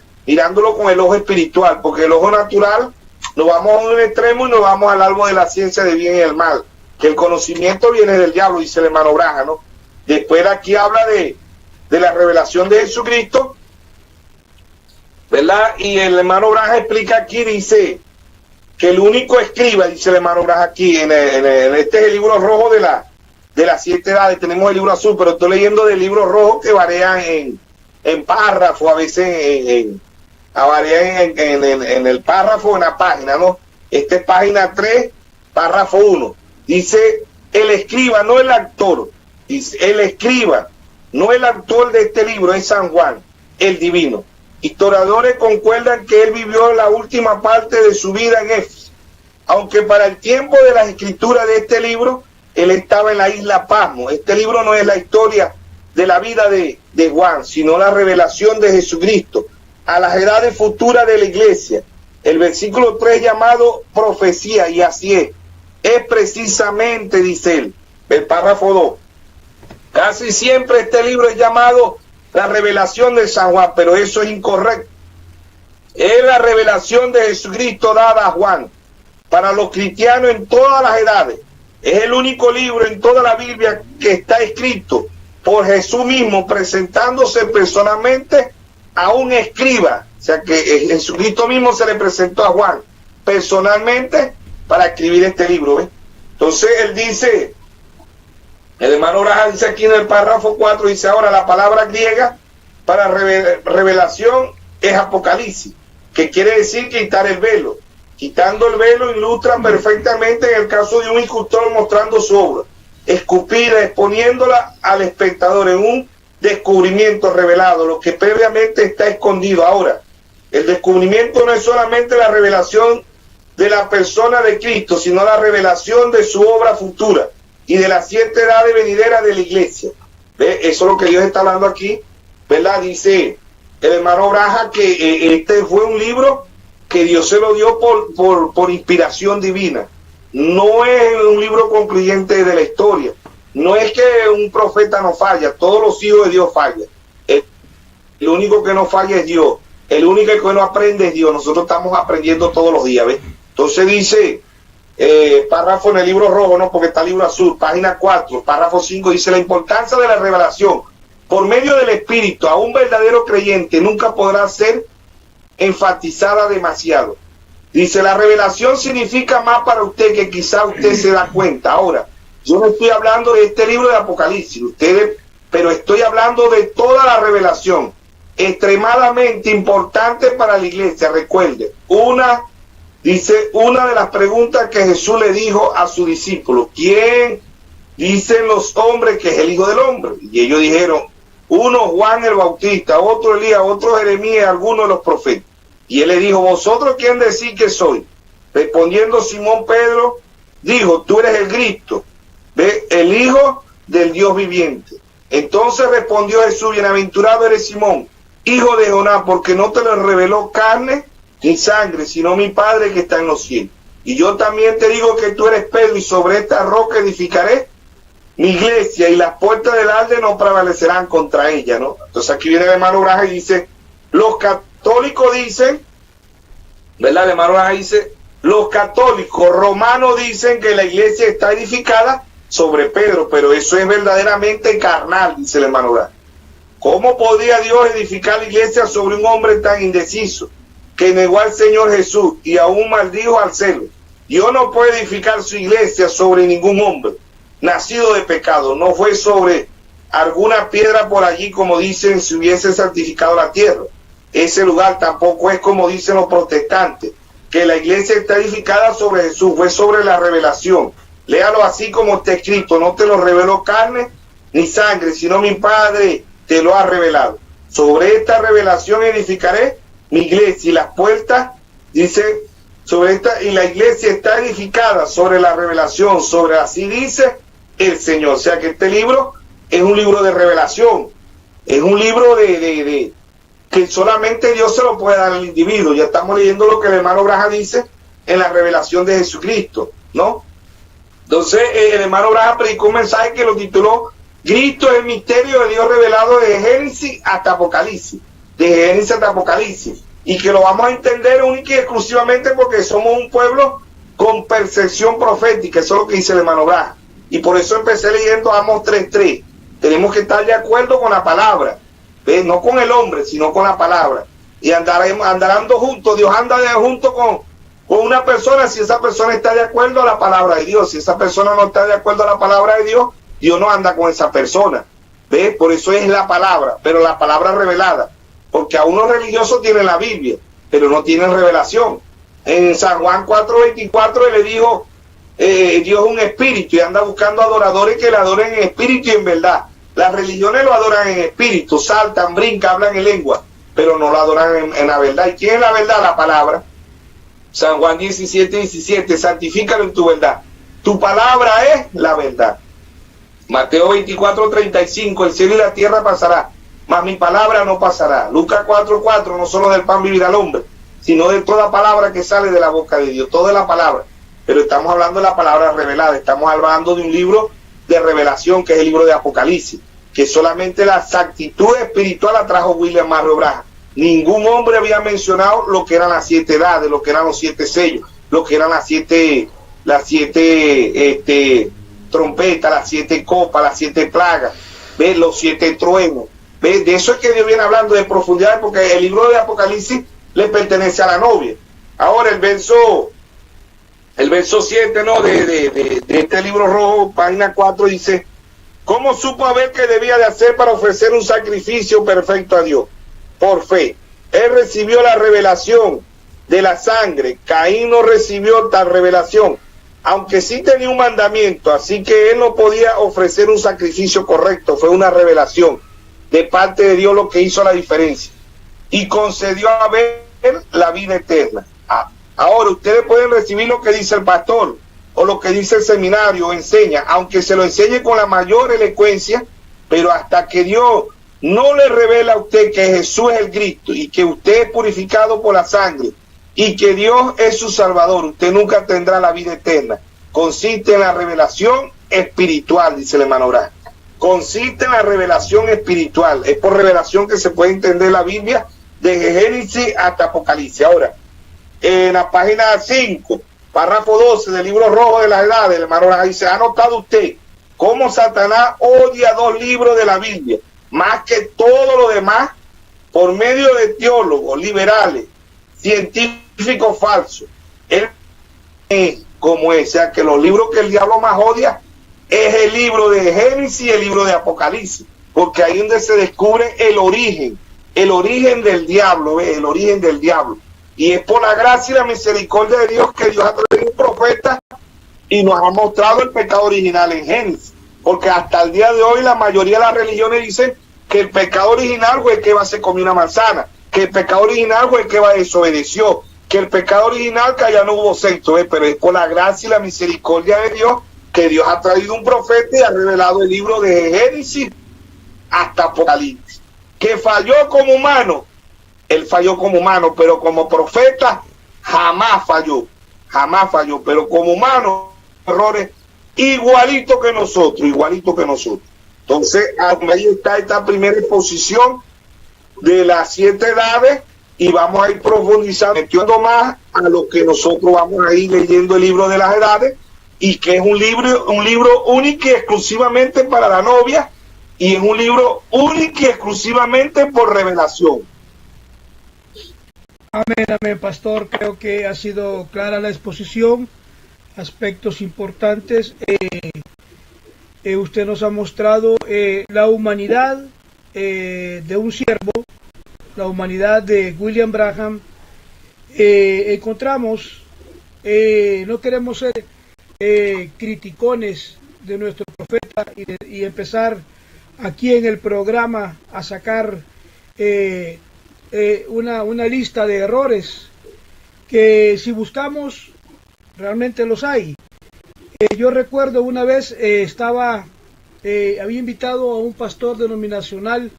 [SPEAKER 2] porque el ojo natural nos vamos a un extremo y nos vamos al árbol de la ciencia del bien y el mal, que el conocimiento viene del diablo, dice el hermano Braja, ¿no? Después aquí habla de la revelación de Jesucristo, ¿verdad? Y el hermano Braja explica aquí, dice que el único escriba, dice el hermano Braja aquí, en este es el libro rojo de las 7 edades, tenemos el libro azul, pero estoy leyendo del libro rojo que varían en párrafo, a veces varían en el párrafo, en la página, ¿no? Esta es página 3, párrafo 1. Dice, el escriba, no el actor, dice, el escriba, no el autor de este libro, es San Juan, el divino. Historiadores concuerdan que él vivió la última parte de su vida en Éfeso, aunque para el tiempo de la escritura de este libro, él estaba en la isla Pasmo. Este libro no es la historia de la vida de Juan, sino la revelación de Jesucristo a las edades futuras de la iglesia. El versículo 3 llamado profecía, y así es precisamente, dice él, el párrafo 2. Casi siempre este libro es llamado la revelación de San Juan, pero eso es incorrecto. Es la revelación de Jesucristo dada a Juan para los cristianos en todas las edades. Es el único libro en toda la Biblia que está escrito por Jesús mismo, presentándose personalmente a un escriba. O sea que Jesucristo mismo se le presentó a Juan personalmente para escribir este libro. ¿Ves? Entonces él dice, el hermano Braja dice aquí en el párrafo 4, dice ahora la palabra griega para revelación es apocalipsis, que quiere decir quitar el velo. Quitando el velo ilustra perfectamente en el caso de un instructor mostrando su obra, escupida, exponiéndola al espectador en un descubrimiento revelado, lo que previamente está escondido. Ahora, el descubrimiento no es solamente la revelación de la persona de Cristo, sino la revelación de su obra futura y de las 7 edades venideras de la iglesia. ¿Ve? Eso es lo que Dios está hablando aquí, ¿verdad? Dice el hermano Braja que este fue un libro que Dios se lo dio por inspiración divina. No es un libro concluyente de la historia. No es que un profeta no falla, todos los hijos de Dios fallan. El único que no falla es Dios. El único que no aprende es Dios. Nosotros estamos aprendiendo todos los días, ¿ves? Entonces dice, párrafo en el libro rojo, no, porque está el libro azul, página 4, párrafo 5, dice la importancia de la revelación por medio del Espíritu a un verdadero creyente nunca podrá ser enfatizada demasiado. Dice, la revelación significa más para usted que quizá usted se da cuenta. Ahora, yo no estoy hablando de este libro de Apocalipsis, pero estoy hablando de toda la revelación, extremadamente importante para la iglesia. Recuerde, una de las preguntas que Jesús le dijo a sus discípulos, ¿quién dicen los hombres que es el Hijo del Hombre? Y ellos dijeron, uno Juan el Bautista, otro Elías, otro Jeremías, algunos de los profetas. Y él le dijo, ¿vosotros quién decís que soy? Respondiendo Simón Pedro, dijo, tú eres el Cristo, ¿ve? El Hijo del Dios viviente. Entonces respondió Jesús, bienaventurado eres Simón, hijo de Jonás, porque no te lo reveló carne ni sangre, sino mi Padre que está en los cielos. Y yo también te digo que tú eres Pedro, y sobre esta roca edificaré mi iglesia, y las puertas del Hades no prevalecerán contra ella, ¿no? Entonces aquí viene el hermano Braja y dice, los católicos dicen, ¿verdad? El hermano Braja dice, Los católicos romanos dicen que la iglesia está edificada sobre Pedro, pero eso es verdaderamente carnal, dice el hermano Braz. ¿Cómo podía Dios edificar la iglesia sobre un hombre tan indeciso que negó al Señor Jesús y aún maldijo al celo? Dios no puede edificar su iglesia sobre ningún hombre nacido de pecado. No fue sobre alguna piedra por allí, como dicen, si hubiese santificado la tierra. Ese lugar tampoco es como dicen los protestantes, que la iglesia está edificada sobre Jesús. Fue sobre la revelación. Léalo así como está escrito: no te lo reveló carne ni sangre, sino mi Padre te lo ha revelado. Sobre esta revelación edificaré mi iglesia, y las puertas, dice, sobre esta, y la iglesia está edificada sobre la revelación, sobre, así dice el Señor. O sea que este libro es un libro de revelación, es un libro de que solamente Dios se lo puede dar al individuo. Ya estamos leyendo lo que el hermano Braja dice en la revelación de Jesucristo, ¿no? Entonces el hermano Braja predicó un mensaje que lo tituló Cristo es el misterio de Dios revelado desde Génesis hasta Apocalipsis, desde Génesis hasta Apocalipsis, y que lo vamos a entender única y exclusivamente porque somos un pueblo con percepción profética. Eso es lo que dice el hermano Braja, y por eso empecé leyendo Amos 3:3. Tenemos que estar de acuerdo con la palabra, ¿ves? No con el hombre, sino con la palabra, y andarán juntos. Dios anda junto con una persona si esa persona está de acuerdo a la palabra de Dios. Si esa persona no está de acuerdo a la palabra de Dios, Dios no anda con esa persona, ¿ves? Por eso es la palabra, pero la palabra revelada, porque a unos religiosos tienen la Biblia, pero no tienen revelación. En San Juan 4:24 él le dijo, Dios es un espíritu y anda buscando adoradores que le adoren en espíritu y en verdad. Las religiones lo adoran en espíritu, saltan, brincan, hablan en lengua, pero no lo adoran en la verdad. ¿Y quién es la verdad? La palabra. San Juan 17:17, santifícalo en tu verdad. Tu palabra es la verdad. Mateo 24:35, el cielo y la tierra pasará, mas mi palabra no pasará. Lucas 4:4, no solo del pan vivirá el hombre, sino de toda palabra que sale de la boca de Dios. Toda la palabra, pero estamos hablando de la palabra revelada, estamos hablando de un libro de revelación que es el libro de Apocalipsis, que solamente la exactitud espiritual la trajo William Marrow Braja. Ningún hombre había mencionado lo que eran las 7 edades, lo que eran los 7 sellos, lo que eran las siete trompetas, las 7 copas, las 7 plagas, ¿ves? Los 7 truenos, ¿ves? De eso es que Dios viene hablando de profundidad, porque el libro de Apocalipsis le pertenece a la novia. Ahora el verso 7, ¿no? de este libro rojo, página 4, dice: ¿cómo supo Abel qué debía de hacer para ofrecer un sacrificio perfecto a Dios? Por fe. Él recibió la revelación de la sangre. Caín no recibió tal revelación, aunque sí tenía un mandamiento, así que él no podía ofrecer un sacrificio correcto. Fue una revelación de parte de Dios lo que hizo la diferencia, y concedió a Abel la vida eterna. Ahora ustedes pueden recibir lo que dice el pastor o lo que dice el seminario o enseña, aunque se lo enseñe con la mayor elocuencia, pero hasta que Dios no le revela a usted que Jesús es el Cristo y que usted es purificado por la sangre y que Dios es su Salvador, usted nunca tendrá la vida eterna. Consiste en la revelación espiritual, dice el hermano Braz. Consiste en la revelación espiritual. Es por revelación que se puede entender la Biblia desde Génesis hasta Apocalipsis. Ahora, en la página 5, párrafo 12 del libro rojo de las edades, el hermano Braz dice: ¿ha notado usted cómo Satanás odia 2 libros de la Biblia más que todo lo demás, por medio de teólogos liberales, científicos falsos? Él es como es, o sea que los libros que el diablo más odia es el libro de Génesis y el libro de Apocalipsis, porque ahí es donde se descubre el origen del diablo, ¿ves? El origen del diablo. Y es por la gracia y la misericordia de Dios que Dios ha traído un profeta y nos ha mostrado el pecado original en Génesis. Porque hasta el día de hoy la mayoría de las religiones dicen que el pecado original fue el que se comió una manzana, que el pecado original fue el que desobedeció, que el pecado original que allá no hubo sexo, pero es por la gracia y la misericordia de Dios que Dios ha traído un profeta y ha revelado el libro de Génesis hasta Apocalipsis. Que falló como humano, él falló como humano, pero como profeta jamás falló, pero como humano, errores igualito que nosotros. Entonces, ahí está esta primera exposición de las 7 edades y vamos a ir profundizando, metiendo más a lo que nosotros vamos a ir leyendo el libro de las edades, y que es un libro único y exclusivamente para la novia, y es un libro único y exclusivamente por revelación.
[SPEAKER 1] Amén, amén, pastor. Creo que ha sido clara la exposición, aspectos importantes. Usted nos ha mostrado la humanidad de un siervo, la humanidad de William Branham. Encontramos, no queremos ser criticones de nuestro profeta y empezar aquí en el programa a sacar una lista de errores que, si buscamos, realmente los hay. Yo recuerdo una vez había invitado a un pastor denominacional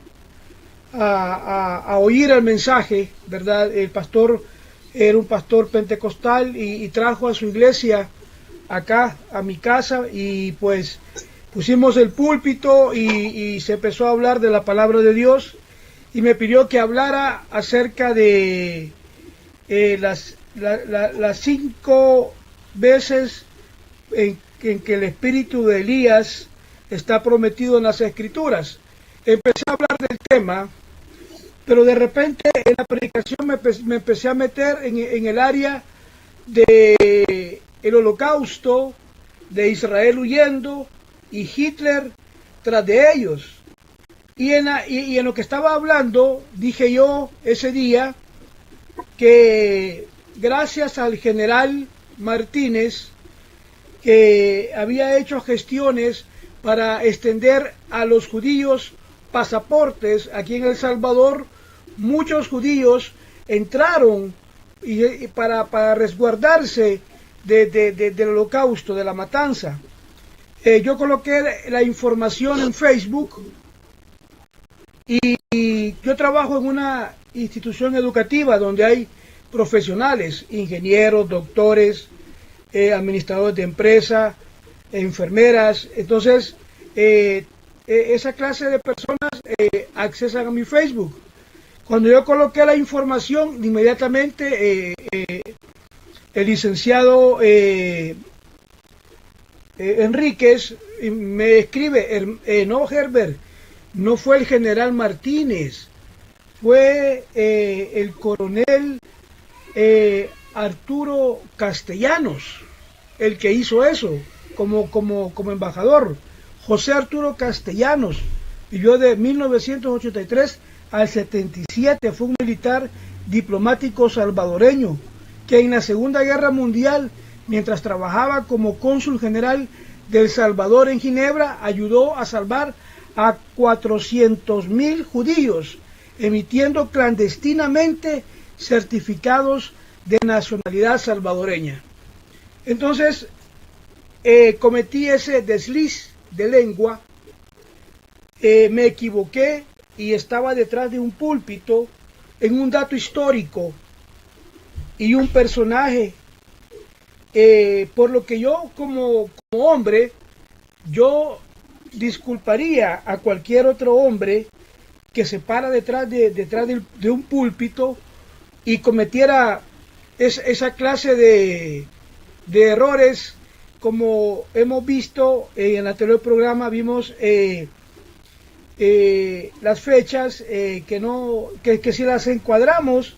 [SPEAKER 1] a oír el mensaje, ¿verdad? El pastor era un pastor pentecostal y trajo a su iglesia acá a mi casa, y pues pusimos el púlpito y se empezó a hablar de la palabra de Dios, y me pidió que hablara acerca de las 5 veces en que el espíritu de Elías está prometido en las Escrituras. Empecé a hablar del tema, pero de repente en la predicación me empecé a meter en el área de el holocausto, de Israel huyendo y Hitler tras de ellos. Y en lo que estaba hablando, dije yo ese día que gracias al general Martínez, que había hecho gestiones para extender a los judíos pasaportes aquí en El Salvador, muchos judíos entraron para resguardarse del holocausto, de la matanza. Yo coloqué la información en Facebook, y yo trabajo en una institución educativa donde hay profesionales, ingenieros, doctores, administradores de empresa, enfermeras. Entonces esa clase de personas accesan a mi Facebook. Cuando yo coloqué la información, inmediatamente el licenciado Enríquez me escribe, no, Herbert, no fue el general Martínez, fue el coronel Arturo Castellanos el que hizo eso como embajador. José Arturo Castellanos vivió de 1983 al 77, fue un militar diplomático salvadoreño que en la Segunda Guerra Mundial, mientras trabajaba como cónsul general de El Salvador en Ginebra, ayudó a salvar a 400,000 judíos, emitiendo clandestinamente certificados de nacionalidad salvadoreña. Entonces cometí ese desliz de lengua, me equivoqué y estaba detrás de un púlpito en un dato histórico y un personaje, por lo que yo como hombre, yo disculparía a cualquier otro hombre que se para detrás de un púlpito y cometiera esa clase de errores, como hemos visto en el anterior programa. Vimos las fechas que si las encuadramos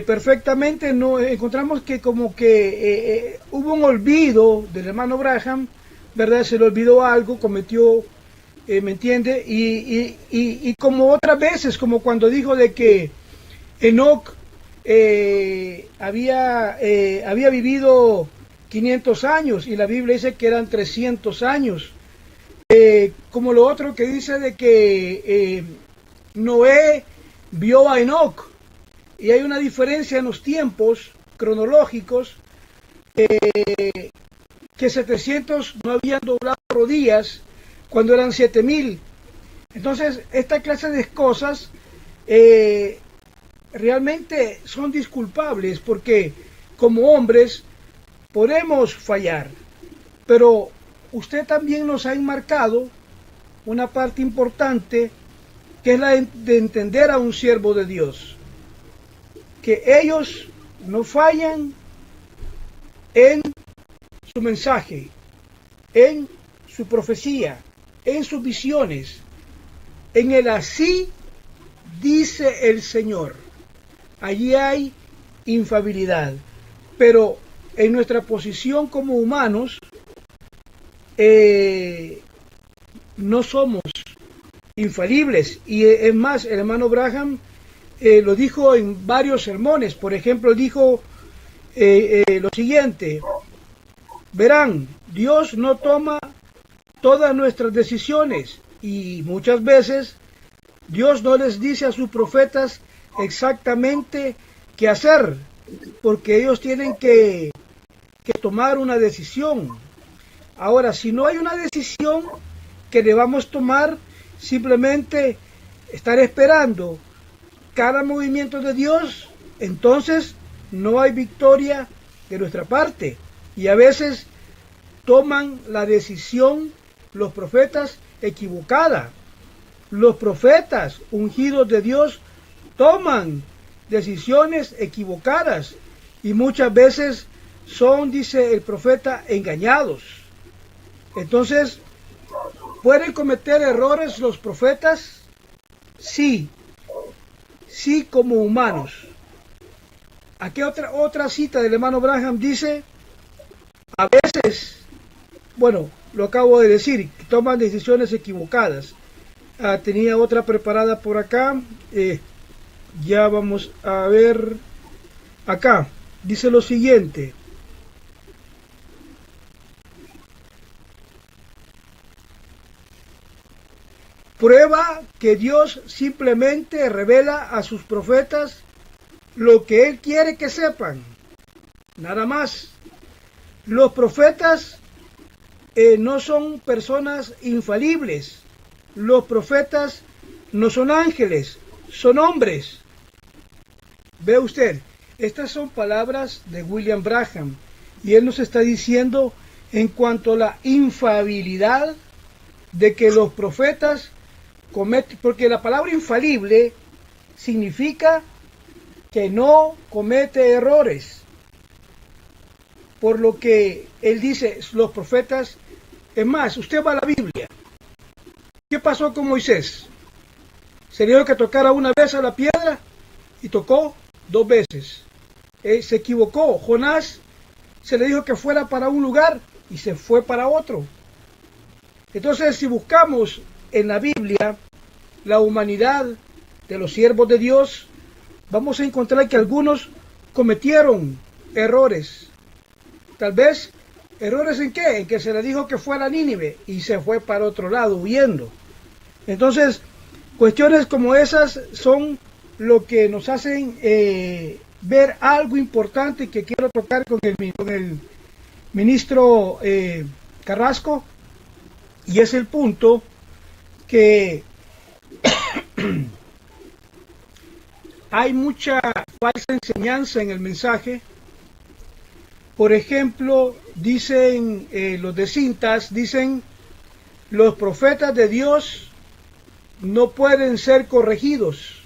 [SPEAKER 1] perfectamente, no encontramos que como que hubo un olvido del hermano Branham, ¿verdad? Se le olvidó algo, cometió, ¿me entiende? Y como otras veces, como cuando dijo de que Enoc había vivido 500 años y la Biblia dice que eran 300 años. Como lo otro que dice de que Noé vio a Enoc, y hay una diferencia en los tiempos cronológicos, que 700 no habían doblado rodillas cuando eran 7,000. Entonces esta clase de cosas realmente son disculpables, porque como hombres podemos fallar, pero usted también nos ha enmarcado una parte importante, que es la de entender a un siervo de Dios. que ellos no fallan en su mensaje, en su profecía, en sus visiones, en el así dice el Señor. Allí hay infalibilidad, pero en nuestra posición como humanos no somos infalibles, y es más, el hermano Branham lo dijo en varios sermones. Por ejemplo, dijo lo siguiente: verán, Dios no toma todas nuestras decisiones, y muchas veces Dios no les dice a sus profetas exactamente qué hacer, porque ellos tienen que tomar una decisión. Ahora, si no hay una decisión que debamos tomar, simplemente estar esperando cada movimiento de Dios, entonces no hay victoria de nuestra parte. Y a veces toman la decisión los profetas equivocada. Los profetas ungidos de Dios toman decisiones equivocadas, y muchas veces son, dice el profeta, engañados. Entonces, ¿pueden cometer errores los profetas? Sí, sí, como humanos. Aquí otra cita del hermano Branham dice: a veces, bueno, lo acabo de decir, toman decisiones equivocadas. Tenía otra preparada por acá, ya vamos a ver acá. Dice lo siguiente: prueba que Dios simplemente revela a sus profetas lo que Él quiere que sepan, nada más. Los profetas no son personas infalibles. Los profetas no son ángeles, son hombres. Ve usted, estas son palabras de William Branham, y él nos está diciendo en cuanto a la infalibilidad de que los profetas cometen, porque la palabra infalible significa que no comete errores. Por lo que él dice, los profetas, es más, usted va a la Biblia. ¿Qué pasó con Moisés? Se le dijo que tocara una vez a la piedra y tocó 2 veces. Se equivocó. Jonás se le dijo que fuera para un lugar y se fue para otro. Entonces, si buscamos en la Biblia la humanidad de los siervos de Dios, vamos a encontrar que algunos cometieron errores. Tal vez, ¿errores en qué? En que se le dijo que fuera a Nínive y se fue para otro lado huyendo. Entonces, cuestiones como esas son lo que nos hacen ver algo importante que quiero tocar con el ministro Carrasco, y es el punto que hay mucha falsa enseñanza en el mensaje. Por ejemplo, dicen los de Cintas, dicen: los profetas de Dios no pueden ser corregidos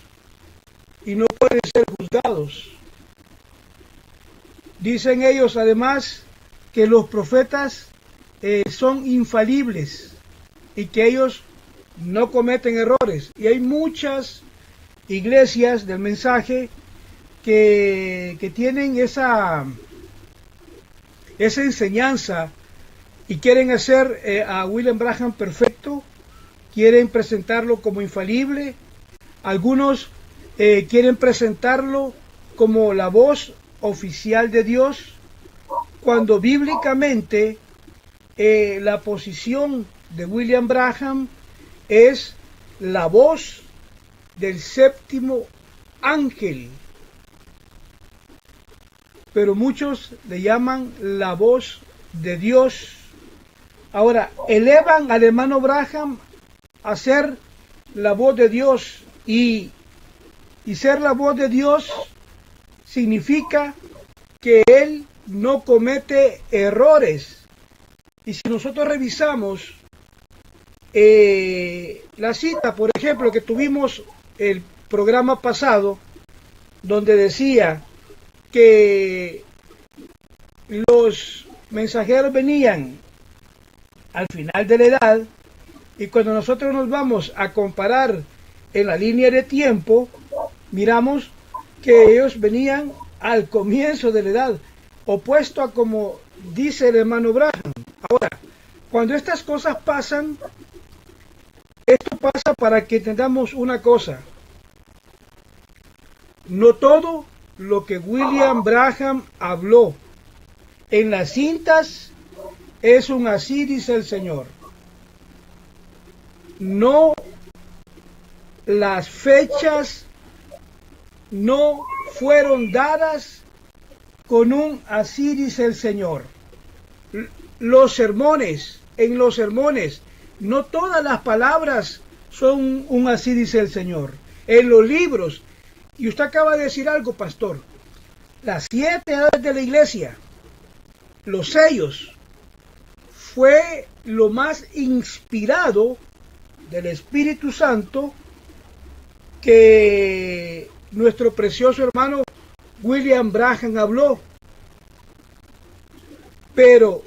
[SPEAKER 1] y no pueden ser juzgados. Dicen ellos además que los profetas son infalibles y que ellos no cometen errores. Y hay muchas iglesias del mensaje que tienen esa enseñanza y quieren hacer a William Branham perfecto, quieren presentarlo como infalible. Algunos quieren presentarlo como la voz oficial de Dios, cuando bíblicamente la posición de William Branham es la voz del séptimo ángel, pero muchos le llaman la voz de Dios. Ahora, elevan al hermano Branham a ser la voz de Dios, y ser la voz de Dios significa que él no comete errores. Y si nosotros revisamos la cita, por ejemplo, que tuvimos el programa pasado, donde decía que los mensajeros venían al final de la edad, y cuando nosotros nos vamos a comparar en la línea de tiempo, miramos que ellos venían al comienzo de la edad, opuesto a como dice el hermano Branham. Ahora, cuando estas cosas pasan, esto pasa para que entendamos una cosa. No todo lo que William Branham habló en las cintas es un así dice el Señor. No, las fechas no fueron dadas con un así dice el Señor. Los sermones, en los sermones, no todas las palabras son un así dice el Señor. En los libros, y usted acaba de decir algo, pastor, las 7 edades de la iglesia, los sellos, fue lo más inspirado del Espíritu Santo que nuestro precioso hermano William Branham habló. Pero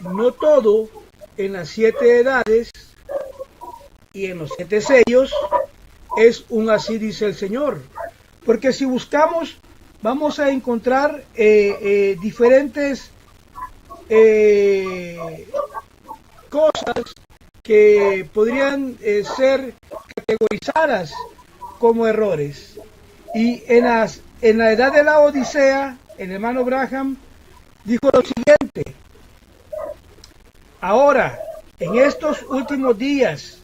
[SPEAKER 1] no todo en las 7 edades y en los 7 sellos es un así dice el Señor. Porque si buscamos, vamos a encontrar diferentes cosas que podrían ser categorizadas como errores. Y en la edad de la Odisea, el hermano Branham dijo lo siguiente: ahora, en estos últimos días,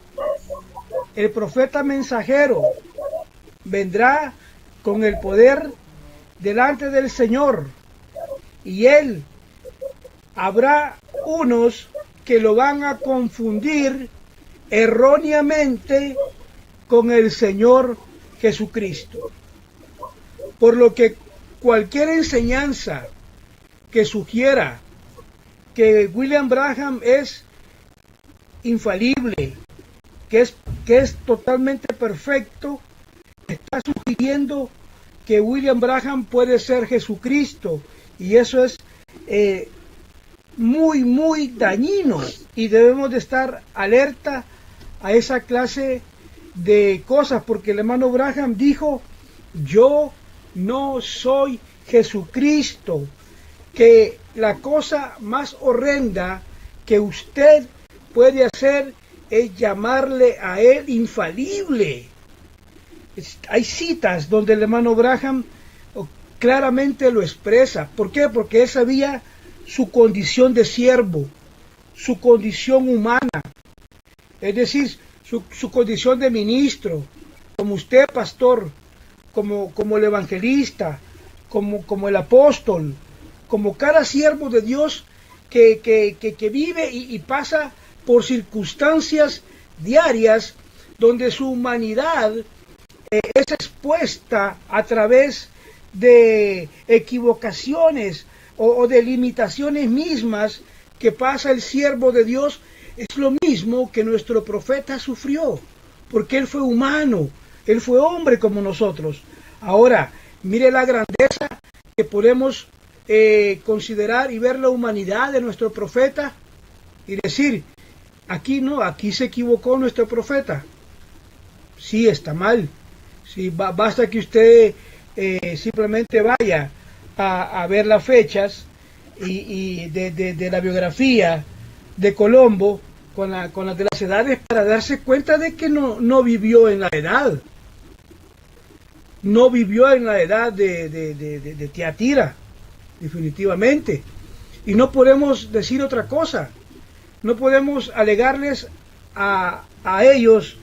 [SPEAKER 1] el profeta mensajero vendrá con el poder delante del Señor, y él habrá unos que lo van a confundir erróneamente con el Señor Jesucristo. Por lo que cualquier enseñanza que sugiera que William Branham es infalible, que es totalmente perfecto, está sugiriendo que William Branham puede ser Jesucristo, y eso es muy dañino, y debemos de estar alerta a esa clase de cosas, porque el hermano Branham dijo: yo no soy Jesucristo, que la cosa más horrenda que usted puede hacer es llamarle a él infalible. Hay citas donde el hermano Branham claramente lo expresa. ¿Por qué? Porque él sabía su condición de siervo, su condición humana, es decir, su condición de ministro, como usted, pastor, como el evangelista, como el apóstol, como cada siervo de Dios que vive y pasa por circunstancias diarias donde su humanidad es expuesta a través de equivocaciones o de limitaciones mismas que pasa el siervo de Dios. Es lo mismo que nuestro profeta sufrió, porque él fue humano, él fue hombre como nosotros. Ahora, mire la grandeza que podemos considerar y ver la humanidad de nuestro profeta y decir: aquí no, aquí se equivocó nuestro profeta. Sí, está mal. Sí, basta que usted simplemente vaya a ver las fechas y de la biografía de Colombo con las de las edades para darse cuenta de que no vivió en la edad. No vivió en la edad de Tiatira, definitivamente. Y no podemos decir otra cosa. No podemos alegarles a ellos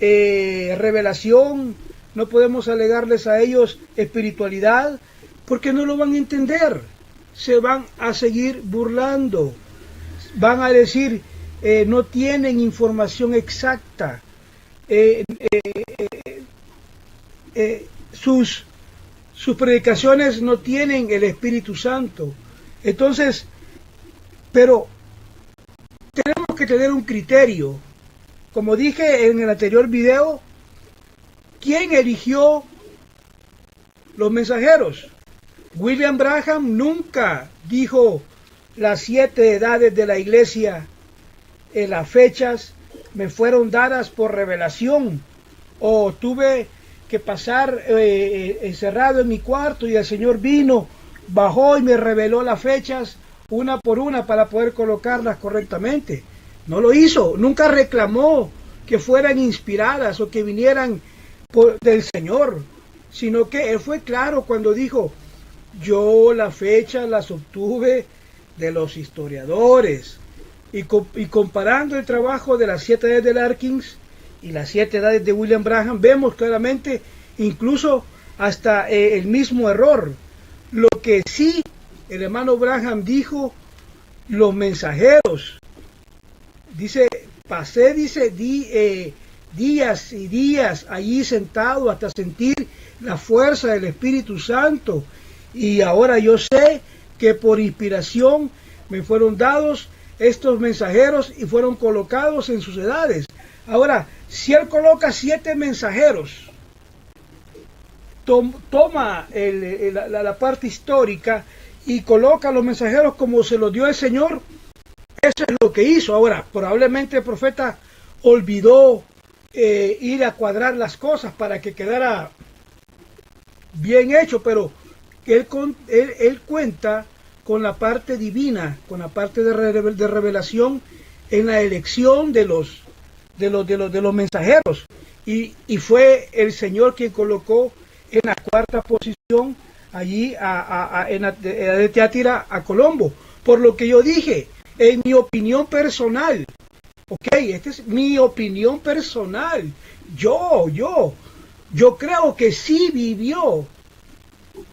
[SPEAKER 1] revelación, no podemos alegarles a ellos espiritualidad, porque no lo van a entender. Se van a seguir burlando. Van a decir, no tienen información exacta. Sus predicaciones no tienen el Espíritu Santo. Entonces, pero tenemos que tener un criterio. Como dije en el anterior video, ¿quién eligió los mensajeros. William Branham nunca dijo las 7 edades de la iglesia, las fechas me fueron dadas por revelación, o tuve que pasar encerrado en mi cuarto y el Señor vino, bajó y me reveló las fechas una por una para poder colocarlas correctamente. No lo hizo, nunca reclamó que fueran inspiradas o que vinieran del Señor, sino que él fue claro cuando dijo, yo las fechas las obtuve de los historiadores, y comparando el trabajo de las 7 edades de Larkins y las 7 edades de William Branham, vemos claramente incluso hasta el mismo error. Lo que sí el hermano Branham dijo, los mensajeros, dice, pasé, dice, días y días allí sentado hasta sentir la fuerza del Espíritu Santo, y ahora yo sé que por inspiración me fueron dados estos mensajeros y fueron colocados en sus edades. Ahora, si él coloca 7 mensajeros, toma la parte histórica y coloca a los mensajeros como se los dio el Señor, eso es lo que hizo. Ahora, probablemente el profeta olvidó ir a cuadrar las cosas para que quedara bien hecho, pero él cuenta con la parte divina, con la parte de revelación en la elección de los mensajeros, y fue el Señor quien colocó en la 4ª posición allí de Teátira a Colombo, por lo que yo dije, en mi opinión personal, ok, esta es mi opinión personal, yo creo que sí vivió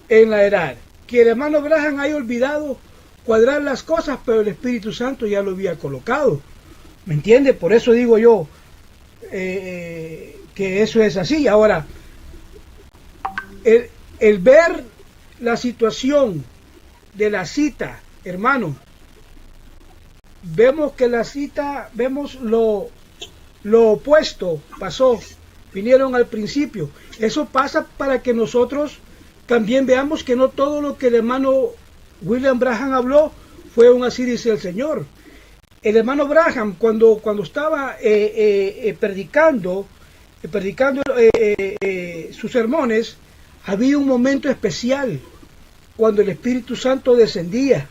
[SPEAKER 1] en la edad, que el hermano Branham haya olvidado cuadrar las cosas, pero el Espíritu Santo ya lo había colocado, ¿me entiende? Por eso digo yo que eso es así. Ahora, el ver la situación de la cita, hermano, vemos que la cita, vemos lo opuesto pasó, vinieron al principio. Eso pasa para que nosotros también veamos que no todo lo que el hermano William Branham habló fue un así dice el Señor. El hermano Branham, cuando estaba predicando sus sermones, había un momento especial cuando el Espíritu Santo descendía,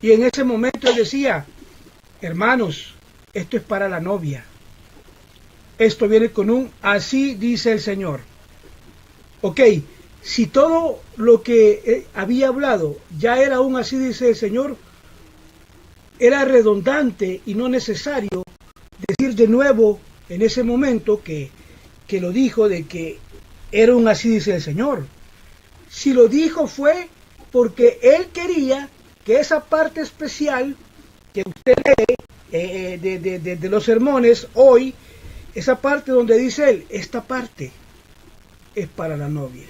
[SPEAKER 1] y en ese momento él decía, hermanos, esto es para la novia, esto viene con un así dice el Señor. Ok, si todo lo que había hablado ya era un así dice el Señor, era redundante y no necesario decir de nuevo en ese momento que lo dijo, de que era un así dice el Señor. Si lo dijo fue porque él quería que esa parte especial que usted lee de los sermones hoy, esa parte donde dice él, esta parte es para la novia.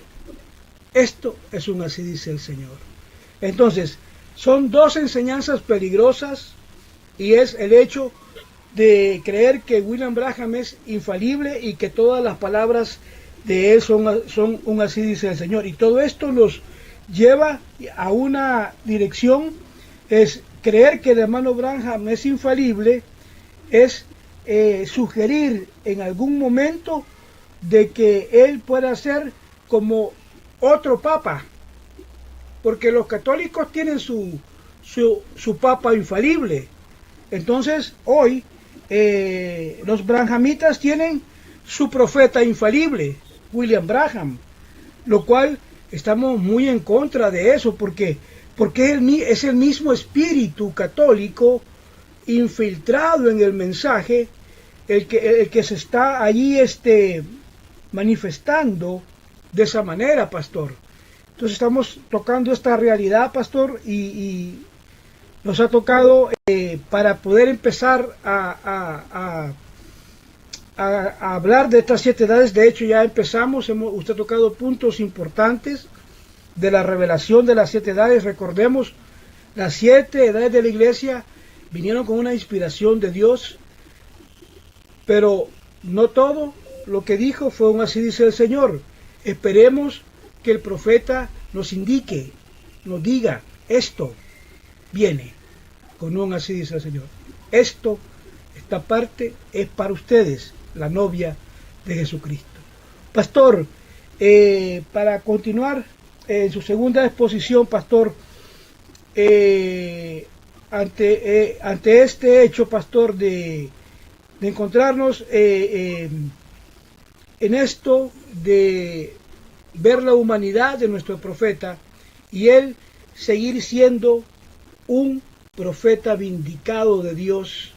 [SPEAKER 1] Esto es un así dice el Señor. Entonces, son dos enseñanzas peligrosas, y es el hecho de creer que William Branham es infalible y que todas las palabras de él son un así dice el Señor. Y todo esto nos lleva a una dirección, es creer que el hermano Branham es infalible, es sugerir en algún momento de que él pueda ser como otro papa, porque los católicos tienen su papa infalible. Entonces hoy los branhamitas tienen su profeta infalible, William Branham, lo cual estamos muy en contra de eso, porque es el mismo espíritu católico infiltrado en el mensaje el que se está allí manifestando de esa manera, pastor. Entonces estamos tocando esta realidad, pastor, y nos ha tocado para poder empezar a hablar de estas 7 edades. De hecho ya empezamos, usted ha tocado puntos importantes de la revelación de las 7 edades. Recordemos, las 7 edades de la iglesia vinieron con una inspiración de Dios, pero no todo lo que dijo fue un así dice el Señor. Esperemos que el profeta nos indique, nos diga, esto viene, con un así dice el Señor. Esta parte es para ustedes, la novia de Jesucristo. Pastor, para continuar en su segunda exposición, pastor, ante este hecho, pastor, de encontrarnos en esto de ver la humanidad de nuestro profeta y él seguir siendo un profeta vindicado de Dios,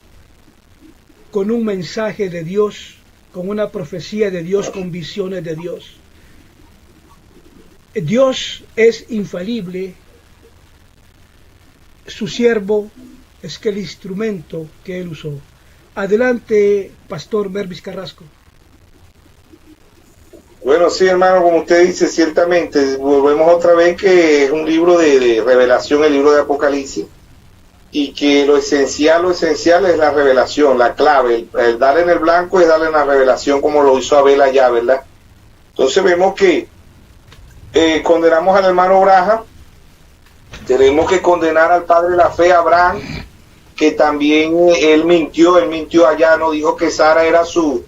[SPEAKER 1] con un mensaje de Dios, con una profecía de Dios, con visiones de Dios. Dios es infalible, su siervo es que el instrumento que él usó. Adelante, Pastor Mervis Carrasco.
[SPEAKER 2] Bueno, sí, hermano, como usted dice, ciertamente, volvemos otra vez que es un libro de revelación, el libro de Apocalipsis, y que lo esencial es la revelación, la clave, el darle en el blanco es darle en la revelación como lo hizo Abel allá, ¿verdad? Entonces vemos que condenamos al hermano Branham, tenemos que condenar al padre de la fe, Abraham, que también él mintió allá, no dijo que Sara era su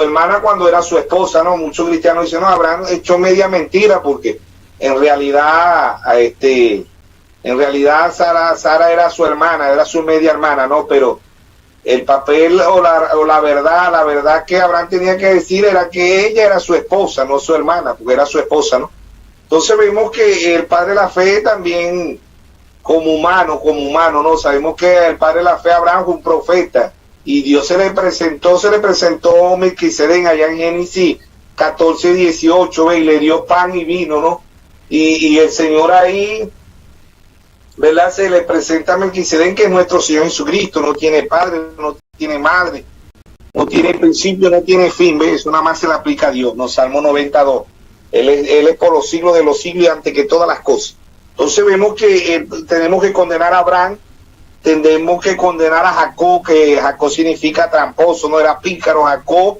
[SPEAKER 2] hermana cuando era su esposa, ¿no? Muchos cristianos dicen, no, Abraham echó media mentira porque en realidad Sara era su hermana, era su media hermana, ¿no? Pero el papel o la verdad que Abraham tenía que decir era que ella era su esposa, no su hermana, porque era su esposa, ¿no? Entonces vemos que el padre de la fe también, como humano, ¿no? Sabemos que el padre de la fe, Abraham, fue un profeta, y Dios se le presentó Melquisedec allá en Génesis 14:18, y le dio pan y vino, ¿no? Y el Señor ahí, ¿verdad? Se le presenta a Melquisedec, que es nuestro Señor Jesucristo, no tiene padre, no tiene madre, no tiene principio, no tiene fin, ¿ves? Eso nada más se le aplica a Dios, ¿no? Salmo 92. Él es por los siglos de los siglos y antes que todas las cosas. Entonces vemos que tenemos que condenar a Abraham, tenemos que condenar a Jacob, que Jacob significa tramposo, no era pícaro Jacob,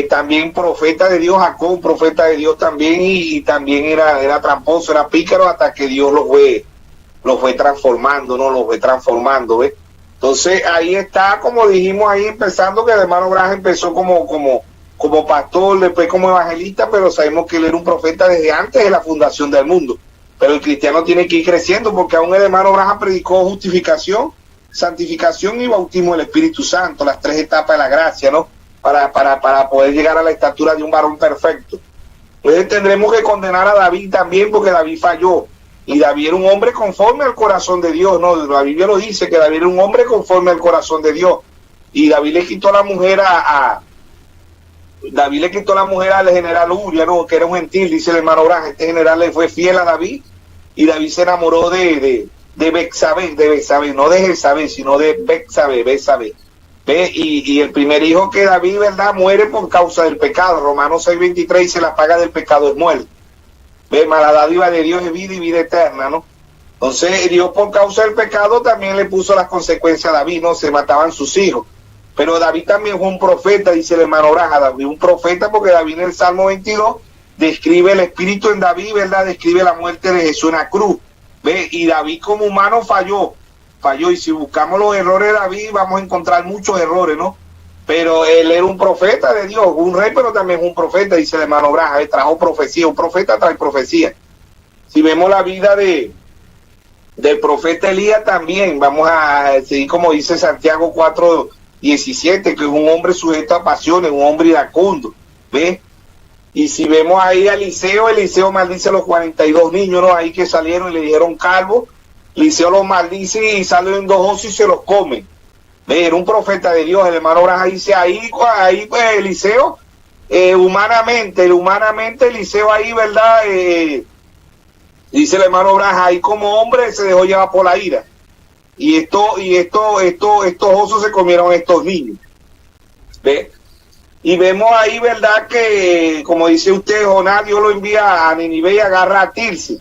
[SPEAKER 2] también profeta de Dios, Jacob, profeta de Dios también, y también era tramposo, era pícaro, hasta que Dios lo fue transformando, ¿no? Lo fue transformando, ¿ves? Entonces ahí está, como dijimos ahí, empezando que el hermano Branham empezó como pastor, después como evangelista, pero sabemos que él era un profeta desde antes de la fundación del mundo. Pero el cristiano tiene que ir creciendo, porque aún el hermano Branham predicó justificación, santificación y bautismo del Espíritu Santo, las tres etapas de la gracia, ¿no? Para poder llegar a la estatura de un varón perfecto. Entonces tendremos que condenar a David también, porque David falló. Y David era un hombre conforme al corazón de Dios, ¿no? La Biblia lo dice, que David era un hombre conforme al corazón de Dios. Y David le quitó la mujer David le quitó la mujer al general Uria, ¿no? Que era un gentil, dice el hermano Branham. Este general le fue fiel a David, y David se enamoró de Betsabé, no de Jezabel, sino de Betsabé. ¿Ve? Y el primer hijo que David, ¿verdad?, muere por causa del pecado. Romanos 6:23 dice, la paga del pecado es muerte. ¿Ve? Mas la dádiva de Dios es vida y vida eterna, ¿no? Entonces Dios, por causa del pecado, también le puso las consecuencias a David, ¿no? Se mataban sus hijos. Pero David también fue un profeta, dice el hermano Branham. David un profeta, porque David en el Salmo 22 describe el espíritu en David, ¿verdad? Describe la muerte de Jesús en la cruz. ¿Ve? Y David como humano falló, y si buscamos los errores de David vamos a encontrar muchos errores, ¿no? Pero él era un profeta de Dios, un rey, pero también un profeta, dice el hermano Branham. Él trajo profecía, un profeta trae profecía. Si vemos la vida del profeta Elías también, vamos a seguir como dice Santiago 4:17, que es un hombre sujeto a pasiones, un hombre iracundo, ¿ves? Y si vemos ahí a Eliseo maldice a los 42 niños, ¿no? Ahí que salieron y le dijeron calvo. Eliseo los maldice y salen dos osos y se los comen. ¿Ves? Era un profeta de Dios. El hermano Branham dice ahí pues Eliseo, humanamente Eliseo ahí, ¿verdad? Dice el hermano Branham, ahí como hombre se dejó llevar por la ira. Y estos osos se comieron a estos niños. ¿Ves? Y vemos ahí, ¿verdad?, que, como dice usted, Jonás, Dios lo envía a Nínive y agarra a Tirse.